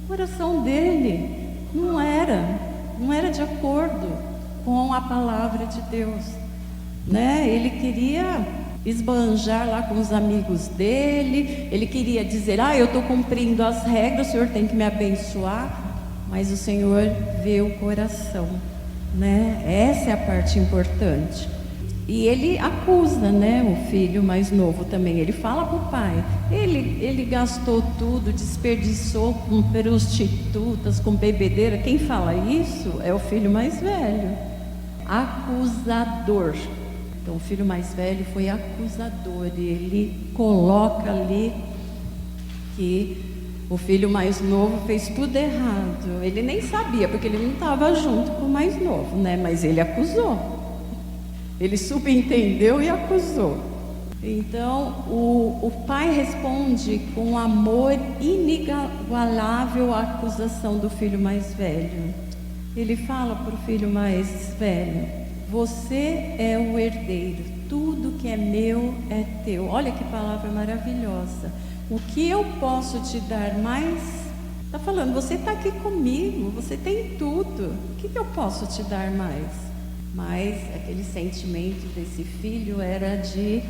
o coração dele não era de acordo com a palavra de Deus, né? Ele queria esbanjar lá com os amigos dele, ele queria dizer: eu estou cumprindo as regras, o Senhor tem que me abençoar, mas o Senhor vê o coração, né? Essa é a parte importante. E ele acusa, né, o filho mais novo também. Ele fala para o pai: ele gastou tudo, desperdiçou com prostitutas, com bebedeira. Quem fala isso é o filho mais velho, acusador. Então o filho mais velho foi acusador, e ele coloca ali que o filho mais novo fez tudo errado. Ele nem sabia, porque ele não estava junto com o mais novo, né? Mas ele acusou. Ele subentendeu e acusou. Então o pai responde com amor inigualável à acusação do filho mais velho. Ele fala para o filho mais velho: você é o herdeiro, tudo que é meu é teu. Olha que palavra maravilhosa. O que eu posso te dar mais? Está falando, você está aqui comigo, você tem tudo. O que eu posso te dar mais? Mas aquele sentimento desse filho era de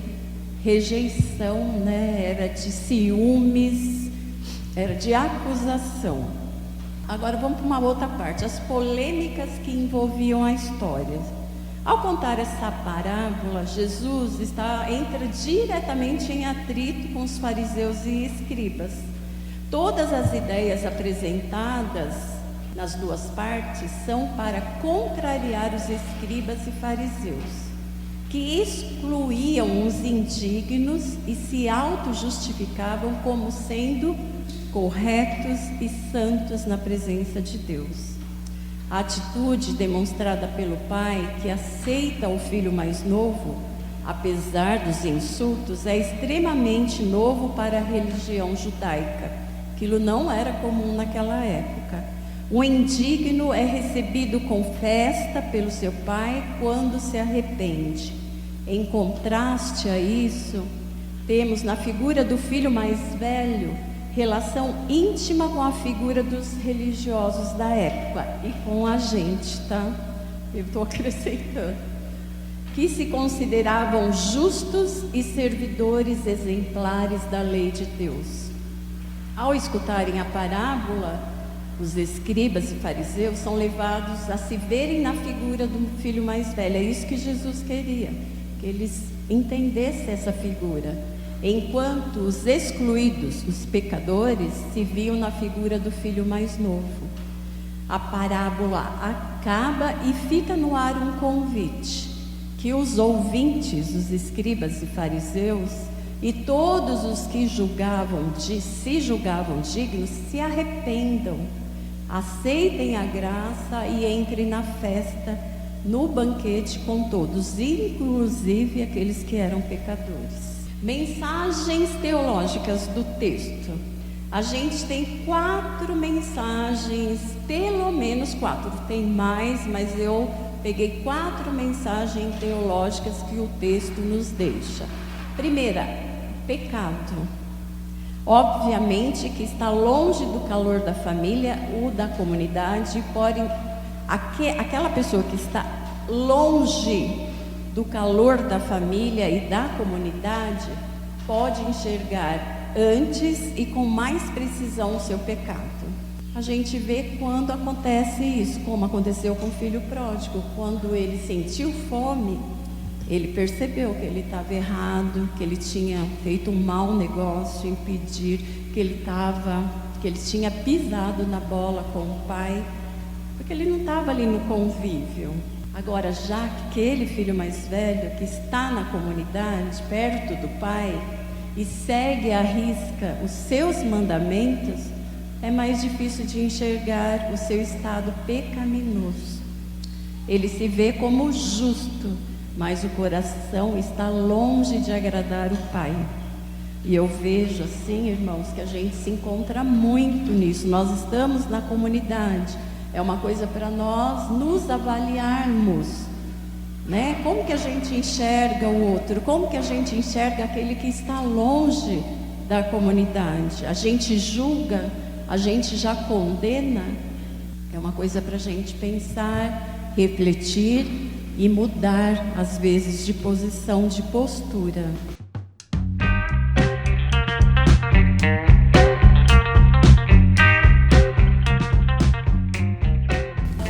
rejeição, né? Era de ciúmes, era de acusação. Agora vamos para uma outra parte, as polêmicas que envolviam a história. Ao contar essa parábola, Jesus entra diretamente em atrito com os fariseus e escribas. Todas as ideias apresentadas nas duas partes são para contrariar os escribas e fariseus, que excluíam os indignos e se auto-justificavam como sendo corretos e santos na presença de Deus. A atitude demonstrada pelo pai, que aceita o filho mais novo, apesar dos insultos, é extremamente novo para a religião judaica. Aquilo não era comum naquela época. O indigno é recebido com festa pelo seu pai quando se arrepende. Em contraste a isso, temos na figura do filho mais velho relação íntima com a figura dos religiosos da época e com a gente, tá? eu estou acrescentando, que se consideravam justos e servidores exemplares da lei de Deus. Ao escutarem a parábola, os escribas e fariseus são levados a se verem na figura do filho mais velho. É isso que Jesus queria, que eles entendessem essa figura. Enquanto os excluídos, os pecadores, se viam na figura do filho mais novo. A parábola acaba e fica no ar um convite, que os ouvintes, os escribas e fariseus, e todos os que se julgavam dignos, se arrependam, aceitem a graça e entrem na festa, no banquete com todos, inclusive aqueles que eram pecadores. Mensagens teológicas do texto. A gente tem 4 mensagens, pelo menos 4, tem mais, mas eu peguei 4 mensagens teológicas que o texto nos deixa. Primeira, pecado. Obviamente que está longe do calor da família ou da comunidade, porém, aquela pessoa que está longe do calor da família e da comunidade pode enxergar antes e com mais precisão o seu pecado. A gente vê quando acontece isso, como aconteceu com o filho pródigo. Quando ele sentiu fome, ele percebeu que ele estava errado, que ele tinha feito um mau negócio em pedir, que ele tinha pisado na bola com o pai, porque ele não estava ali no convívio. Agora, já que aquele filho mais velho que está na comunidade, perto do pai, e segue à risca os seus mandamentos, é mais difícil de enxergar o seu estado pecaminoso. Ele se vê como justo, mas o coração está longe de agradar o pai. E eu vejo assim, irmãos, que a gente se encontra muito nisso. Nós estamos na comunidade. É uma coisa para nós nos avaliarmos, né? Como que a gente enxerga o outro? Como que a gente enxerga aquele que está longe da comunidade? A gente julga, a gente já condena? É uma coisa para a gente pensar, refletir e mudar, às vezes, de posição, de postura.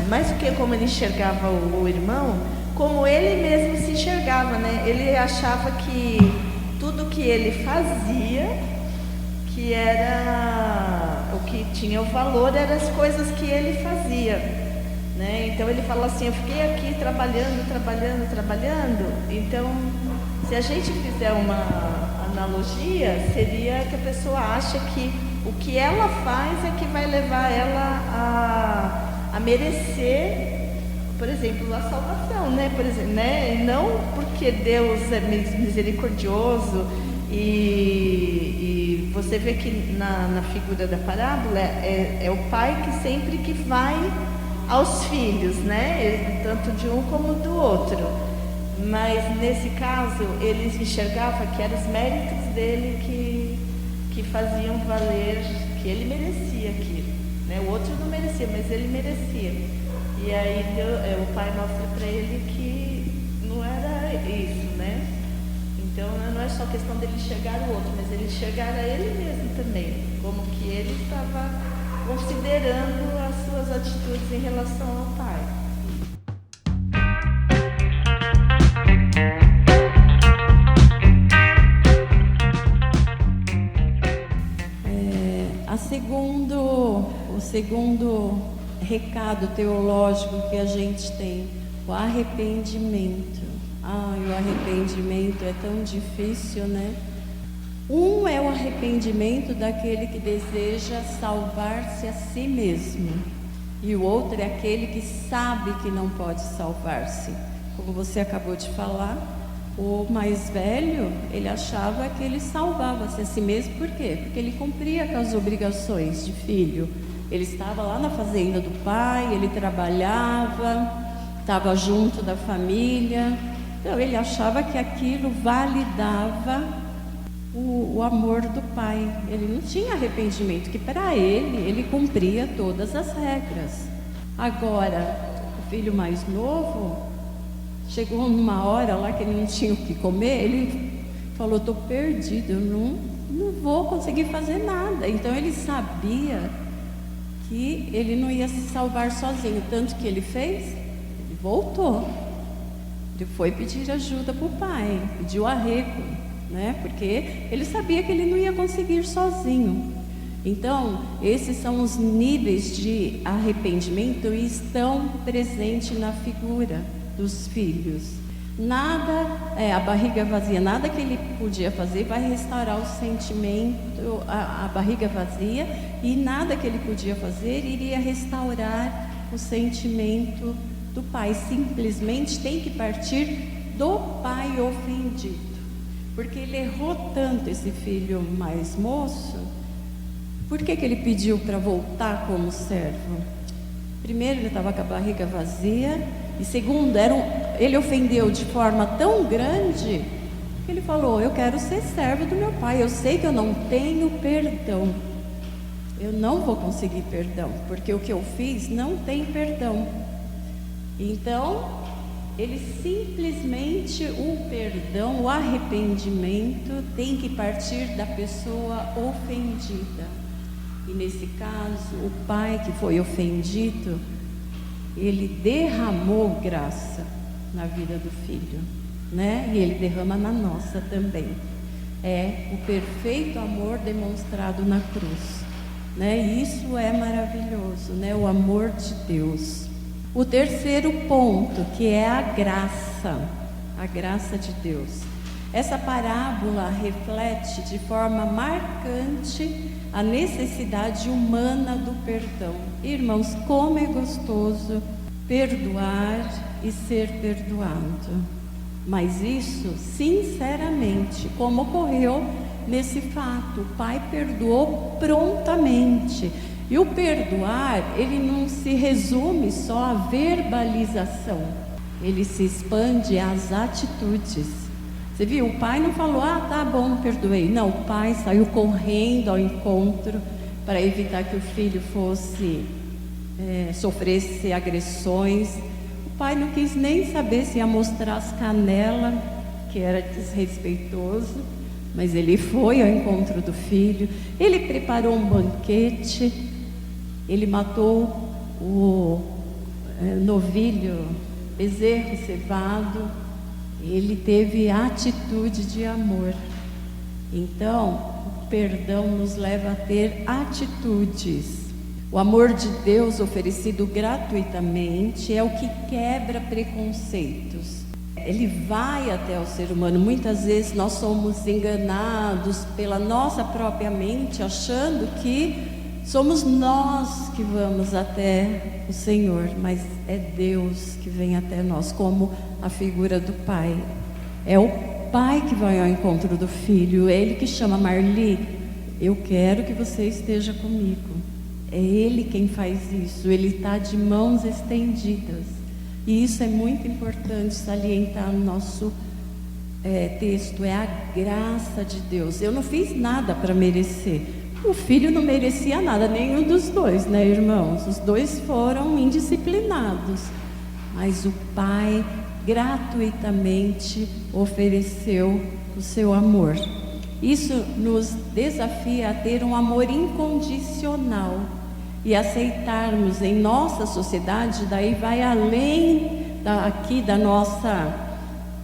Mais do que como ele enxergava o irmão, como ele mesmo se enxergava, né? Ele achava que tudo que ele fazia, que era o que tinha o valor, eram as coisas que ele fazia, né? Então ele fala assim: eu fiquei aqui trabalhando. Então, se a gente fizer uma analogia, seria que a pessoa acha que o que ela faz é que vai levar ela a merecer, por exemplo, a salvação, né? Por exemplo, né? Não porque Deus é misericordioso e você vê que na figura da parábola é o pai que sempre que vai aos filhos, né? Tanto de um como do outro. Mas nesse caso ele enxergava que eram os méritos dele que faziam valer, que ele merecia aquilo, né? O outro não merecia, mas ele merecia. E aí o pai mostra para ele que não era isso, né? Então não é só questão dele enxergar o outro, mas ele enxergar a ele mesmo também, como que ele estava considerando as suas atitudes em relação ao pai. O segundo recado teológico que a gente tem, o arrependimento. O arrependimento é tão difícil, né? Um é o arrependimento daquele que deseja salvar-se a si mesmo, e o outro é aquele que sabe que não pode salvar-se. Como você acabou de falar, o mais velho, ele achava que ele salvava-se a si mesmo. Por quê? Porque ele cumpria com as obrigações de filho. Ele estava lá na fazenda do pai, ele trabalhava, estava junto da família. Então ele achava que aquilo validava o amor do pai. Ele não tinha arrependimento, que para ele cumpria todas as regras. Agora, o filho mais novo, chegou numa hora lá que ele não tinha o que comer, ele falou, estou perdido, eu não vou conseguir fazer nada. Então ele sabia que ele não ia se salvar sozinho, tanto que ele fez, ele voltou, ele foi pedir ajuda para o pai, pediu arrego, né? Porque ele sabia que ele não ia conseguir sozinho. Então, esses são os níveis de arrependimento e estão presentes na figura dos filhos. Nada, a barriga vazia, nada que ele podia fazer vai restaurar o sentimento, a barriga vazia, e nada que ele podia fazer iria restaurar o sentimento do pai. Simplesmente tem que partir do pai ofendido, porque ele errou tanto, esse filho mais moço. Por que ele pediu para voltar como servo? Primeiro, ele estava com a barriga vazia, e segundo, ele ofendeu de forma tão grande que ele falou, eu quero ser servo do meu pai, eu sei que eu não tenho perdão, eu não vou conseguir perdão, porque o que eu fiz não tem perdão. Então, ele simplesmente, o perdão, o arrependimento tem que partir da pessoa ofendida. E nesse caso, o pai que foi ofendido, ele derramou graça na vida do filho, né? E ele derrama na nossa também. É o perfeito amor demonstrado na cruz, né? E isso é maravilhoso, né? O amor de Deus. O terceiro ponto, que é a graça de Deus. Essa parábola reflete de forma marcante a necessidade humana do perdão. Irmãos, como é gostoso perdoar e ser perdoado. Mas isso, sinceramente, como ocorreu nesse fato, o pai perdoou prontamente. E o perdoar, ele não se resume só à verbalização, ele se expande às atitudes. Você viu? O pai não falou, tá bom, perdoei. Não, o pai saiu correndo ao encontro para evitar que o filho sofresse agressões. O pai não quis nem saber se ia mostrar as canelas, que era desrespeitoso, mas ele foi ao encontro do filho. Ele preparou um banquete, ele matou o novilho, bezerro cevado. Ele teve atitude de amor. Então, o perdão nos leva a ter atitudes. O amor de Deus oferecido gratuitamente é o que quebra preconceitos. Ele vai até o ser humano. Muitas vezes nós somos enganados pela nossa própria mente, achando que somos nós que vamos até o Senhor, mas é Deus que vem até nós, como a figura do pai. É o pai que vai ao encontro do filho, é ele que chama, Marli, eu quero que você esteja comigo. É ele quem faz isso, ele está de mãos estendidas. E isso é muito importante salientar no nosso texto, é a graça de Deus. Eu não fiz nada para merecer. O filho não merecia nada, nenhum dos dois, né, irmãos? Os dois foram indisciplinados, mas o pai gratuitamente ofereceu o seu amor. Isso nos desafia a ter um amor incondicional e aceitarmos em nossa sociedade, daí vai além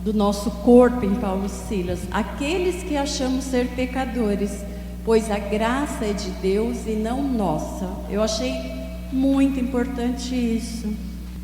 do nosso corpo em Paulo Silas, aqueles que achamos ser pecadores, pois a graça é de Deus e não nossa. Eu achei muito importante isso.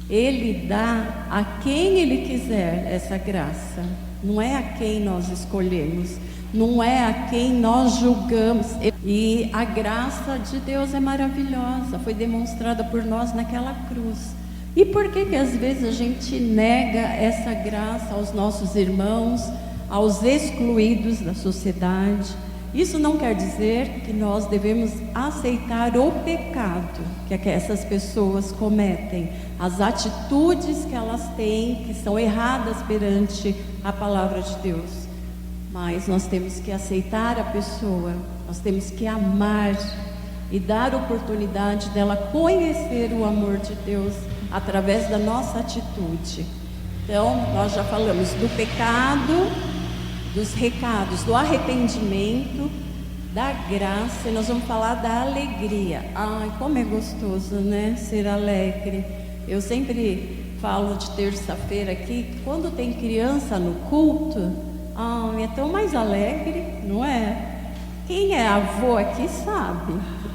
Ele dá a quem Ele quiser essa graça. Não é a quem nós escolhemos, não é a quem nós julgamos. E a graça de Deus é maravilhosa, foi demonstrada por nós naquela cruz. E por que às vezes a gente nega essa graça aos nossos irmãos, aos excluídos da sociedade? Isso não quer dizer que nós devemos aceitar o pecado que essas pessoas cometem, as atitudes que elas têm, que são erradas perante a palavra de Deus. Mas nós temos que aceitar a pessoa, nós temos que amar e dar oportunidade dela conhecer o amor de Deus através da nossa atitude. Então, nós já falamos do pecado, dos recados, do arrependimento, da graça, e nós vamos falar da alegria. Ai, como é gostoso, né? Ser alegre. Eu sempre falo de terça-feira aqui, quando tem criança no culto, é tão mais alegre, não é? Quem é avô aqui sabe.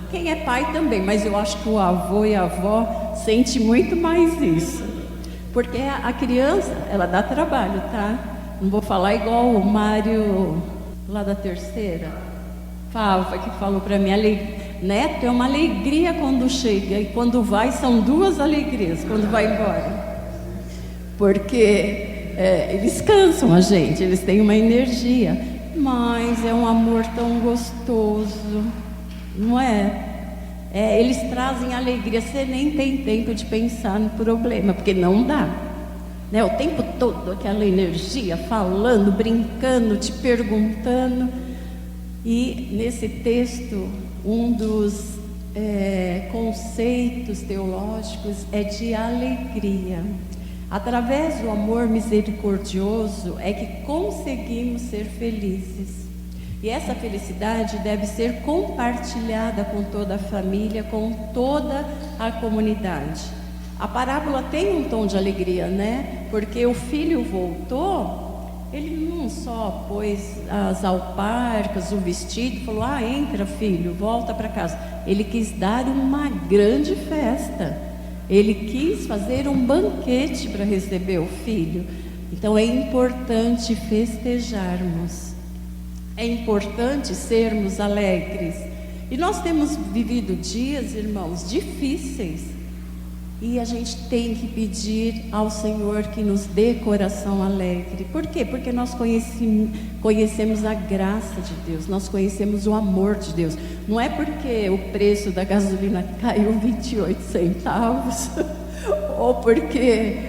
Quem é pai também, mas eu acho que o avô e a avó sente muito mais isso. Porque a criança, ela dá trabalho, tá? Não vou falar igual o Mário lá da terceira Fava, que falou para mim, neto, é uma alegria quando chega, e quando vai são duas alegrias, quando vai embora. Porque eles cansam a gente, eles têm uma energia, mas é um amor tão gostoso, não é? Eles trazem alegria, você nem tem tempo de pensar no problema, porque não dá, né? O tempo todo aquela energia, falando, brincando, te perguntando. E nesse texto, um dos conceitos teológicos é de alegria. Através do amor misericordioso é que conseguimos ser felizes. E essa felicidade deve ser compartilhada com toda a família, com toda a comunidade. A parábola tem um tom de alegria, né? Porque o filho voltou, ele não só pôs as alparcas, o vestido, falou, entra filho, volta para casa. Ele quis dar uma grande festa. Ele quis fazer um banquete para receber o filho. Então é importante festejarmos. É importante sermos alegres. E nós temos vivido dias, irmãos, difíceis. E a gente tem que pedir ao Senhor que nos dê coração alegre. Por quê? Porque nós conhecemos a graça de Deus, nós conhecemos o amor de Deus. Não é porque o preço da gasolina caiu 28 centavos, ou porque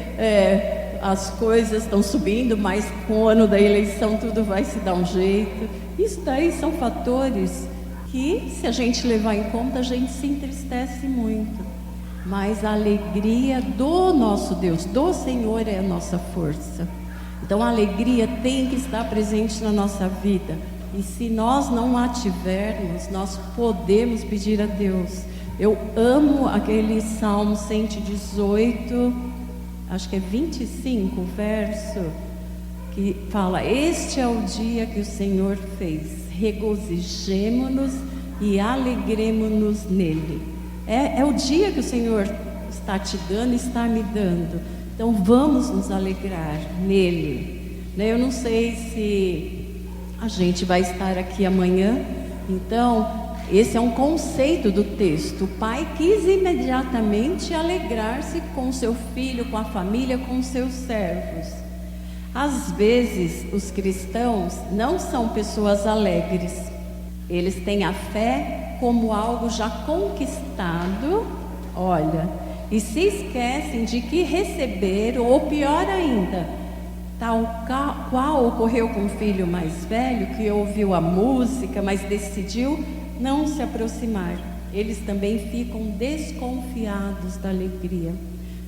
as coisas estão subindo, mas com o ano da eleição tudo vai se dar um jeito. Isso daí são fatores que, se a gente levar em conta, a gente se entristece muito. Mas a alegria do nosso Deus, do Senhor, é a nossa força. Então a alegria tem que estar presente na nossa vida. E se nós não a tivermos, nós podemos pedir a Deus. Eu amo aquele Salmo 118, acho que é 25, verso, que fala: este é o dia que o Senhor fez, regozijemo-nos e alegremo-nos nele. É o dia que o Senhor está te dando, está me dando. Então vamos nos alegrar nele. Eu não sei se a gente vai estar aqui amanhã. Então esse é um conceito do texto. O pai quis imediatamente alegrar-se com seu filho, com a família, com seus servos. Às vezes os cristãos não são pessoas alegres. Eles têm a fé como algo já conquistado, e se esquecem de que receberam, ou pior ainda, tal qual ocorreu com o filho mais velho, que ouviu a música, mas decidiu não se aproximar. Eles também ficam desconfiados da alegria.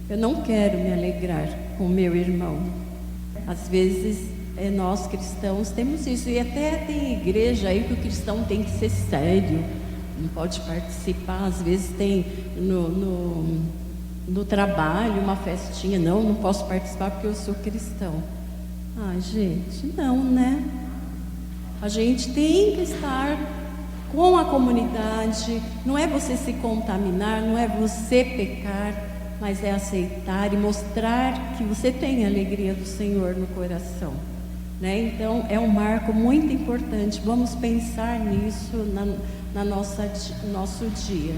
Eu não quero me alegrar com meu irmão. Às vezes nós cristãos temos isso, e até tem igreja aí que o cristão tem que ser sério, não pode participar. Às vezes tem no trabalho uma festinha, não posso participar porque eu sou cristão. Gente, não, né? A gente tem que estar com a comunidade. Não é você se contaminar, não é você pecar, mas é aceitar e mostrar que você tem a alegria do Senhor no coração, né? Então é um marco muito importante. Vamos pensar nisso no nosso dia.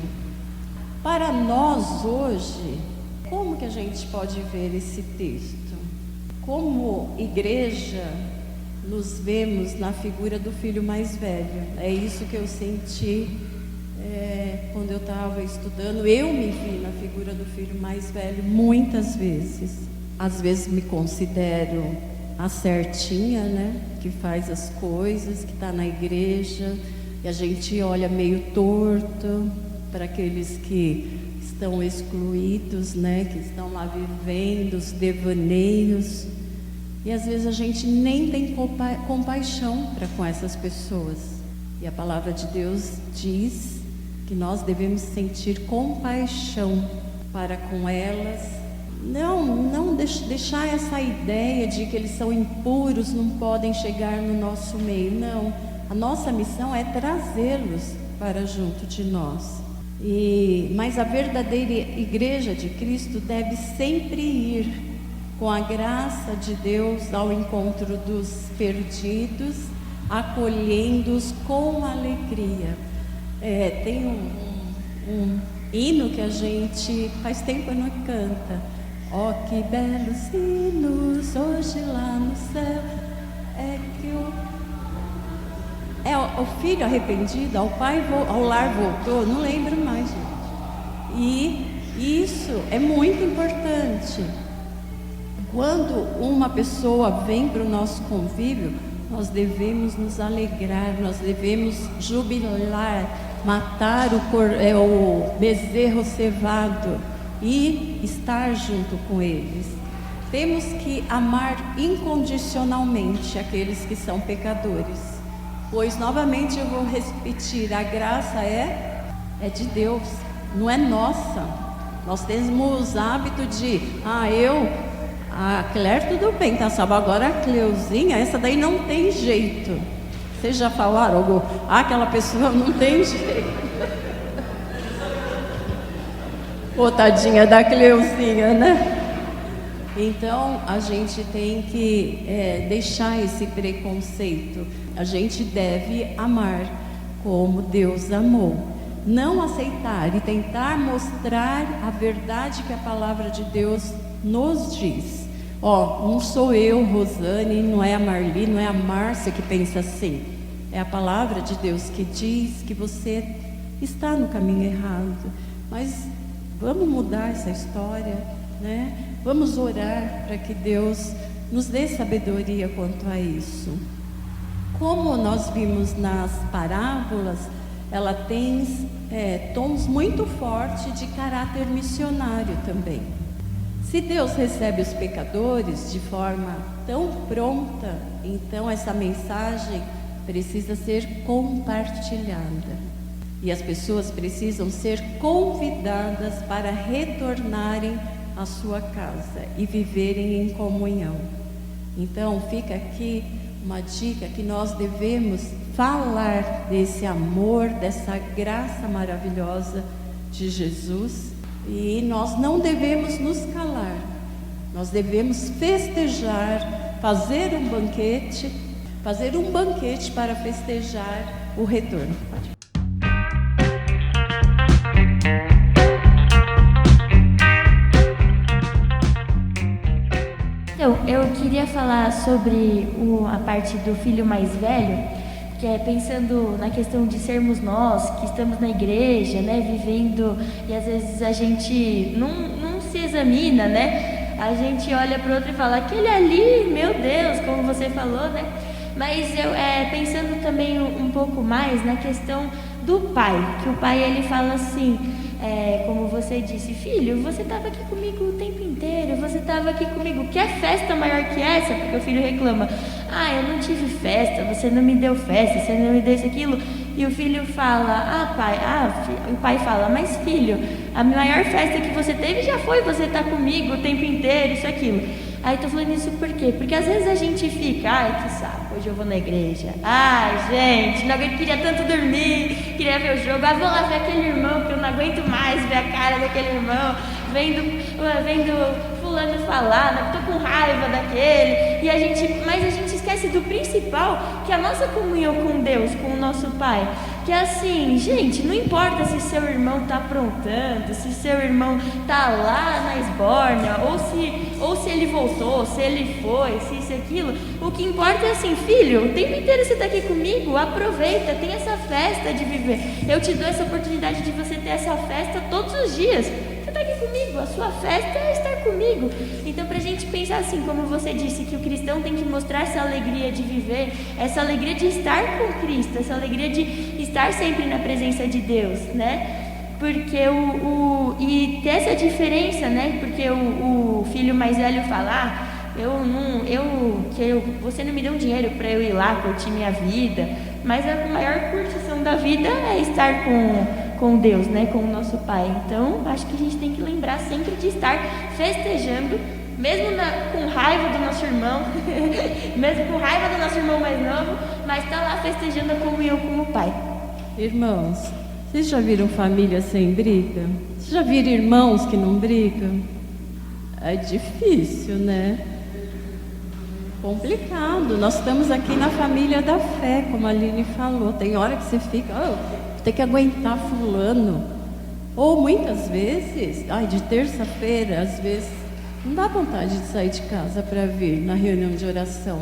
Para nós hoje, como que a gente pode ver esse texto? Como igreja, nos vemos na figura do filho mais velho. É isso que eu senti quando eu estava estudando. Eu me vi na figura do filho mais velho muitas vezes. Às vezes me considero a certinha, né? Que faz as coisas, que está na igreja, e a gente olha meio torto para aqueles que estão excluídos, né? Que estão lá vivendo os devaneios. E às vezes a gente nem tem compaixão para com essas pessoas. E a palavra de Deus diz que nós devemos sentir compaixão para com elas. Não deixar essa ideia de que eles são impuros, não podem chegar no nosso meio. Não, a nossa missão é trazê-los para junto de nós. Mas a verdadeira igreja de Cristo deve sempre ir com a graça de Deus ao encontro dos perdidos, acolhendo-os com alegria. Tem um hino que a gente faz tempo não canta. Ó, que belos hinos hoje lá no céu. O filho arrependido, ao lar voltou, não lembro mais, gente. E isso é muito importante. Quando uma pessoa vem para o nosso convívio, nós devemos nos alegrar, nós devemos jubilar, matar o bezerro cevado e estar junto com eles. Temos que amar incondicionalmente aqueles que são pecadores, pois novamente eu vou repetir, a graça é de Deus, não é nossa. Nós temos o hábito de, a Claire tudo bem, tá salva, agora a Cleuzinha, essa daí não tem jeito. Vocês já falaram, aquela pessoa não tem jeito. Ô, tadinha da Cleuzinha, né? Então, a gente tem que deixar esse preconceito. A gente deve amar como Deus amou. Não aceitar e tentar mostrar a verdade que a palavra de Deus nos diz. Não sou eu, Rosane, não é a Marli, não é a Márcia que pensa assim. É a palavra de Deus que diz que você está no caminho errado. Mas vamos mudar essa história, né? Vamos orar para que Deus nos dê sabedoria quanto a isso. Como nós vimos nas parábolas, ela tem tons muito fortes de caráter missionário também. Se Deus recebe os pecadores de forma tão pronta, então essa mensagem precisa ser compartilhada. E as pessoas precisam ser convidadas para retornarem à sua casa e viverem em comunhão. Então fica aqui uma dica que nós devemos falar desse amor, dessa graça maravilhosa de Jesus. E nós não devemos nos calar, nós devemos festejar, fazer um banquete para festejar o retorno. Então, eu queria falar sobre a parte do filho mais velho, que é pensando na questão de sermos nós, que estamos na igreja, né, vivendo, e às vezes a gente não se examina, né, a gente olha para o outro e fala, aquele ali, meu Deus, como você falou, né, mas eu pensando também um pouco mais na questão do pai, que o pai ele fala assim, como você disse, filho, você estava aqui comigo o tempo inteiro, você estava aqui comigo, quer festa maior que essa? Porque o filho reclama, eu não tive festa, você não me deu festa, você não me deu isso, aquilo, e o filho fala, pai, o pai fala, mas filho, a maior festa que você teve já foi você estar comigo o tempo inteiro, isso, aquilo. Aí tô falando isso por quê? Porque às vezes a gente fica, que saco, hoje eu vou na igreja. Gente, não aguento, queria tanto dormir, queria ver o jogo. Vou lá ver aquele irmão que eu não aguento mais ver a cara daquele irmão, vendo fulano falar, tô com raiva daquele. Mas a gente esquece do principal, que é a nossa comunhão com Deus, com o nosso Pai. Que é assim, gente, não importa se seu irmão está aprontando, se seu irmão está lá na esbórnia, ou se ele voltou, se ele foi, se isso e aquilo. O que importa é assim, filho, o tempo inteiro você está aqui comigo, aproveita, tem essa festa de viver. Eu te dou essa oportunidade de você ter essa festa todos os dias. Você está aqui comigo, a sua festa é estar comigo. Então, para a gente pensar assim, como você disse, que o cristão tem que mostrar essa alegria de viver, essa alegria de estar com Cristo, essa alegria de estar sempre na presença de Deus, né? porque e ter essa diferença, né? Porque o filho mais velho fala, você não me deu dinheiro para eu ir lá curtir minha vida, mas a maior curtição da vida é estar com Deus, né? Com o nosso Pai. Então, acho que a gente tem que lembrar sempre de estar festejando, mesmo com raiva do nosso irmão, mesmo com raiva do nosso irmão mais novo, mas está lá festejando a comunhão com o Pai. Irmãos, vocês já viram família sem briga? Vocês já viram irmãos que não brigam? É difícil, né? Complicado. Nós estamos aqui na família da fé, como a Aline falou. Tem hora que você fica, tem que aguentar fulano. Ou muitas vezes, de terça-feira, às vezes, não dá vontade de sair de casa para vir na reunião de oração.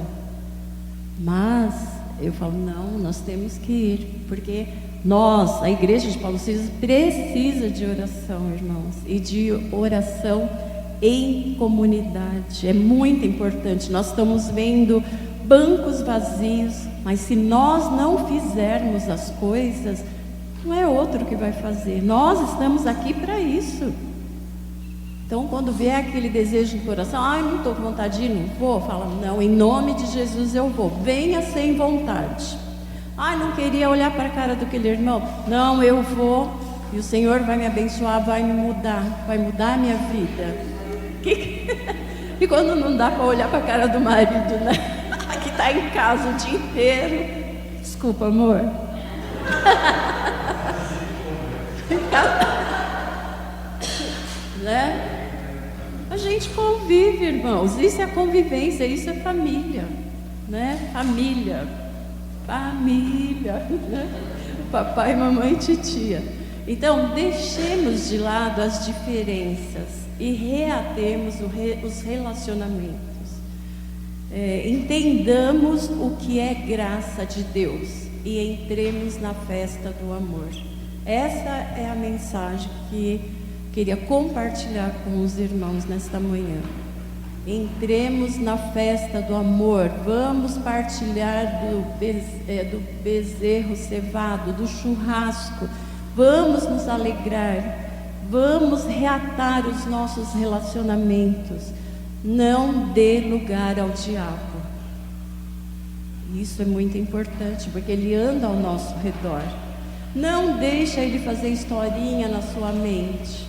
Mas eu falo, não, nós temos que ir, porque nós, a igreja de Paulo Silas, precisa de oração, irmãos, e de oração em comunidade. É muito importante. Nós estamos vendo bancos vazios, mas se nós não fizermos as coisas, não é outro que vai fazer. Nós estamos aqui para isso. Então, quando vier aquele desejo no coração, não estou com vontade de ir, não vou, fala, não, em nome de Jesus eu vou. Venha sem vontade. Não queria olhar para a cara daquele irmão. Não, eu vou, e o Senhor vai me abençoar, vai me mudar, vai mudar a minha vida. E quando não dá para olhar para a cara do marido, né? Que está em casa o dia inteiro. Desculpa, amor. Né? A gente convive, irmãos. Isso é convivência, isso é família, né? Família, né? Papai, mamãe e titia. Então, deixemos de lado as diferenças e reatemos os relacionamentos. Entendamos o que é graça de Deus e entremos na festa do amor. Essa é a mensagem que queria compartilhar com os irmãos nesta manhã. Entremos na festa do amor. Vamos partilhar do bezerro cevado, do churrasco. Vamos nos alegrar. Vamos reatar os nossos relacionamentos. Não dê lugar ao diabo. Isso é muito importante, porque ele anda ao nosso redor. Não deixa ele fazer historinha na sua mente,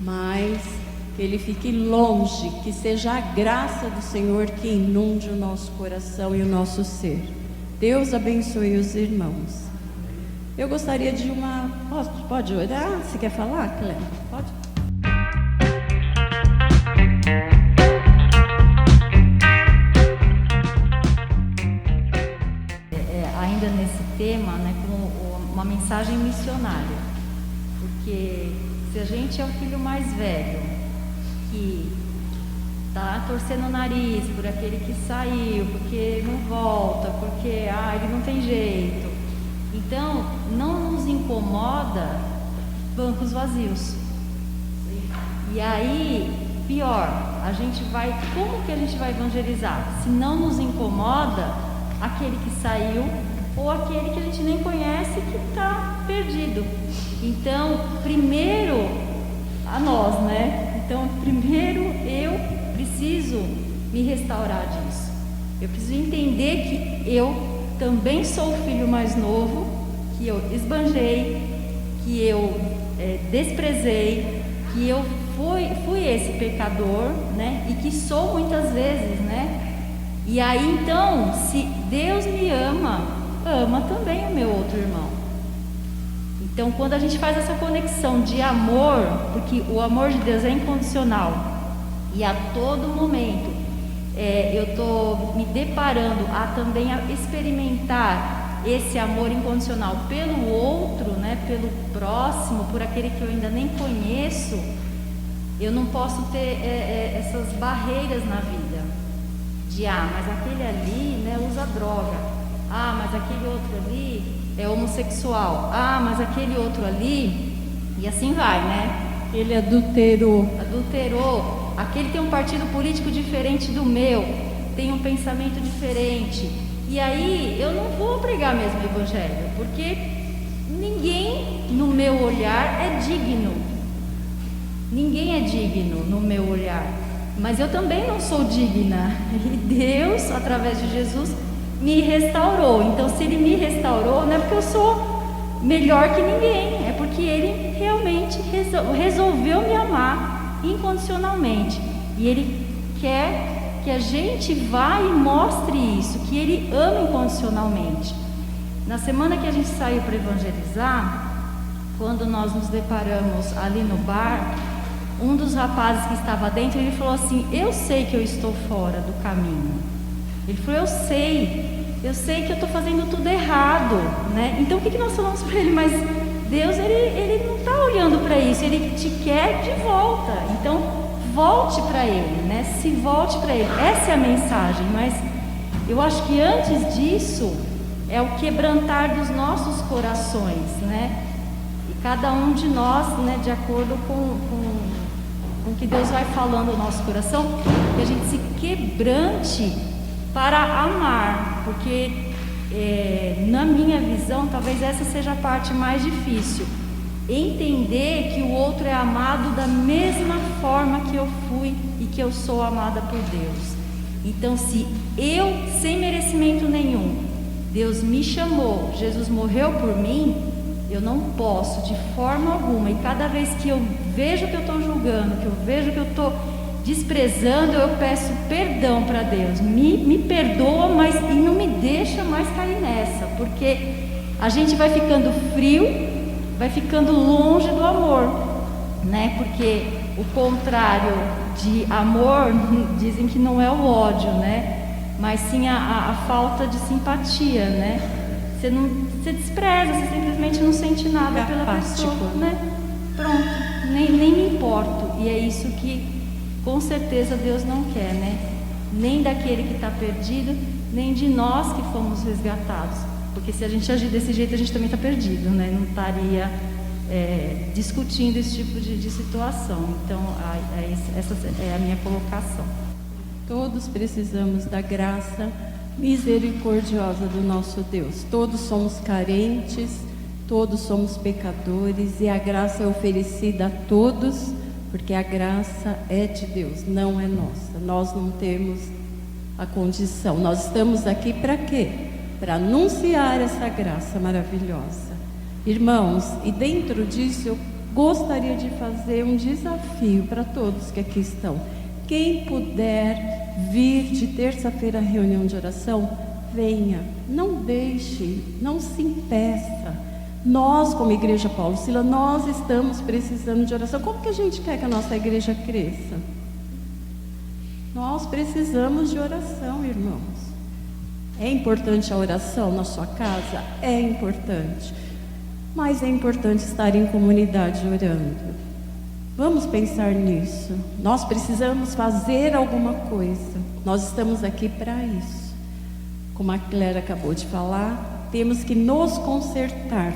mas que ele fique longe, que seja a graça do Senhor que inunde o nosso coração e o nosso ser. Deus abençoe os irmãos. Eu gostaria de pode orar? Você quer falar, Cléber? Pode? Ainda nesse tema, né, como uma mensagem missionária, porque se a gente é o filho mais velho que está torcendo o nariz por aquele que saiu, porque não volta, porque ele não tem jeito, então não nos incomoda bancos vazios. E aí, pior, como que a gente vai evangelizar? Se não nos incomoda aquele que saiu ou aquele que a gente nem conhece, que está perdido. Então, primeiro a nós, né? Então, primeiro eu preciso me restaurar disso. Eu preciso entender que eu também sou o filho mais novo, que eu esbanjei, que eu desprezei, que eu fui esse pecador, né? E que sou muitas vezes, né? E aí então, se Deus me ama também o meu outro irmão. Então, quando a gente faz essa conexão de amor, porque o amor de Deus é incondicional, e a todo momento eu estou me deparando também a experimentar esse amor incondicional pelo outro, né, pelo próximo, por aquele que eu ainda nem conheço, eu não posso ter essas barreiras na vida. Mas aquele ali, né, usa droga. Mas aquele outro ali é homossexual. Mas aquele outro ali, e assim vai, né? Ele adulterou. Aquele tem um partido político diferente do meu, tem um pensamento diferente. E aí eu não vou pregar mesmo o evangelho, porque ninguém no meu olhar é digno. Ninguém é digno no meu olhar. Mas eu também não sou digna. E Deus, através de Jesus, me restaurou. Então, se Ele me restaurou, não é porque eu sou melhor que ninguém, é porque Ele realmente resolveu me amar incondicionalmente. E Ele quer que a gente vá e mostre isso, que Ele ama incondicionalmente. Na semana que a gente saiu para evangelizar, quando nós nos deparamos ali no bar, um dos rapazes que estava dentro, ele falou assim: eu sei que eu estou fora do caminho. Ele falou: eu sei que eu estou fazendo tudo errado, né? Então o que nós falamos para ele? Mas Deus, ele não está olhando para isso, Ele te quer de volta. Então volte para Ele, né? Se volte para Ele. Essa é a mensagem. Mas eu acho que antes disso é o quebrantar dos nossos corações, né? E cada um de nós, né, de acordo com o que Deus vai falando no nosso coração, que a gente se quebrante para amar, porque na minha visão, talvez essa seja a parte mais difícil, entender que o outro é amado da mesma forma que eu fui e que eu sou amada por Deus. Então, se eu, sem merecimento nenhum, Deus me chamou, Jesus morreu por mim, eu não posso de forma alguma, e cada vez que eu vejo que eu estou julgando, que eu vejo que eu estou desprezando, eu peço perdão para Deus, me perdoa, mas e não me deixa mais cair nessa, porque a gente vai ficando frio, vai ficando longe do amor, né? Porque o contrário de amor, dizem que não é o ódio, né? Mas sim a falta de simpatia, né? Você despreza, você simplesmente não sente nada pela pessoa, né? Pronto, nem me importo. E é isso que com certeza Deus não quer, né? Nem daquele que está perdido, nem de nós que fomos resgatados. Porque se a gente agir desse jeito, a gente também está perdido, né? Não estaria discutindo esse tipo de situação. Então, essa é a minha colocação. Todos precisamos da graça misericordiosa do nosso Deus. Todos somos carentes, todos somos pecadores, e a graça é oferecida a todos, porque a graça é de Deus, não é nossa. Nós não temos a condição. Nós estamos aqui para quê? Para anunciar essa graça maravilhosa. Irmãos, e dentro disso eu gostaria de fazer um desafio para todos que aqui estão. Quem puder vir de terça-feira à reunião de oração, venha, não deixe, não se impeça. Nós, como Igreja Paulo Sila, nós estamos precisando de oração. Como que a gente quer que a nossa igreja cresça? Nós precisamos de oração, irmãos. É importante a oração na sua casa? É importante. Mas é importante estar em comunidade orando. Vamos pensar nisso. Nós precisamos fazer alguma coisa. Nós estamos aqui para isso. Como a Clara acabou de falar, temos que nos consertar.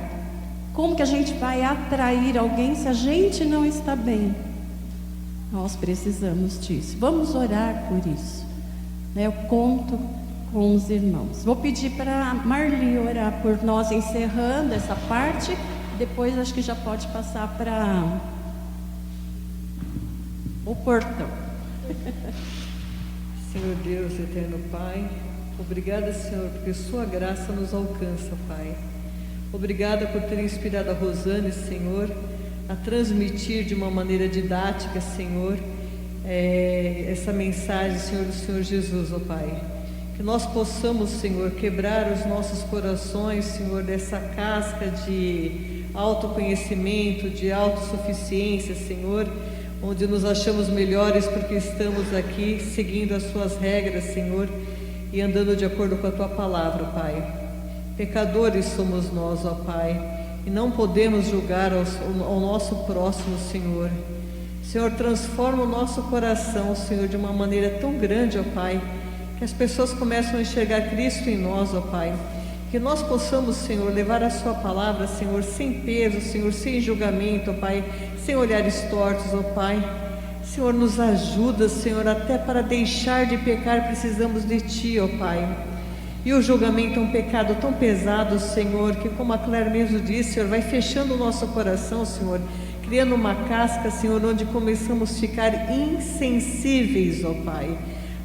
Como que a gente vai atrair alguém se a gente não está bem? Nós precisamos disso. Vamos orar por isso. Eu conto com os irmãos. Vou pedir para a Marli orar por nós, encerrando essa parte. Depois acho que já pode passar para o portão. Senhor Deus, eterno Pai, obrigada, Senhor, porque Sua graça nos alcança, Pai. Obrigada por ter inspirado a Rosane, Senhor, a transmitir de uma maneira didática, Senhor, essa mensagem, Senhor, do Senhor Jesus, ó Pai. Que nós possamos, Senhor, quebrar os nossos corações, Senhor, dessa casca de autoconhecimento, de autossuficiência, Senhor, onde nos achamos melhores porque estamos aqui seguindo as Suas regras, Senhor, e andando de acordo com a Tua palavra, Pai. Pecadores somos nós, ó Pai, e não podemos julgar ao nosso próximo, Senhor. Senhor, transforma o nosso coração, Senhor, de uma maneira tão grande, ó Pai, que as pessoas começam a enxergar Cristo em nós, ó Pai. Que nós possamos, Senhor, levar a Sua palavra, Senhor, sem peso, Senhor, sem julgamento, ó Pai, sem olhares tortos, ó Pai. Senhor, nos ajuda, Senhor, até para deixar de pecar precisamos de Ti, ó Pai. E o julgamento é um pecado tão pesado, Senhor, que como a Claire mesmo disse, Senhor, vai fechando o nosso coração, Senhor, criando uma casca, Senhor, onde começamos a ficar insensíveis, ó Pai,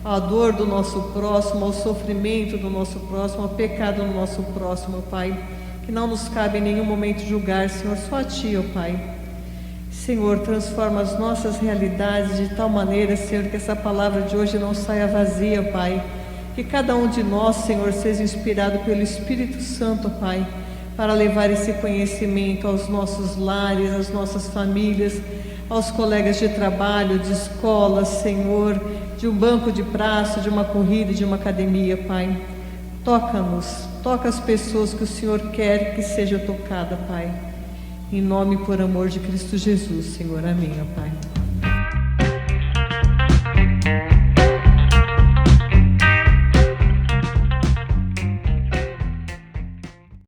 à dor do nosso próximo, ao sofrimento do nosso próximo, ao pecado do nosso próximo, ó Pai, que não nos cabe em nenhum momento julgar, Senhor, só a Ti, ó Pai. Senhor, transforma as nossas realidades de tal maneira, Senhor, que essa palavra de hoje não saia vazia, Pai. Que cada um de nós, Senhor, seja inspirado pelo Espírito Santo, Pai, para levar esse conhecimento aos nossos lares, às nossas famílias, aos colegas de trabalho, de escola, Senhor, de um banco de praça, de uma corrida, de uma academia, Pai. Toca-nos, toca as pessoas que o Senhor quer que seja tocada, Pai. Em nome e por amor de Cristo Jesus, Senhor. Amém, ó Pai.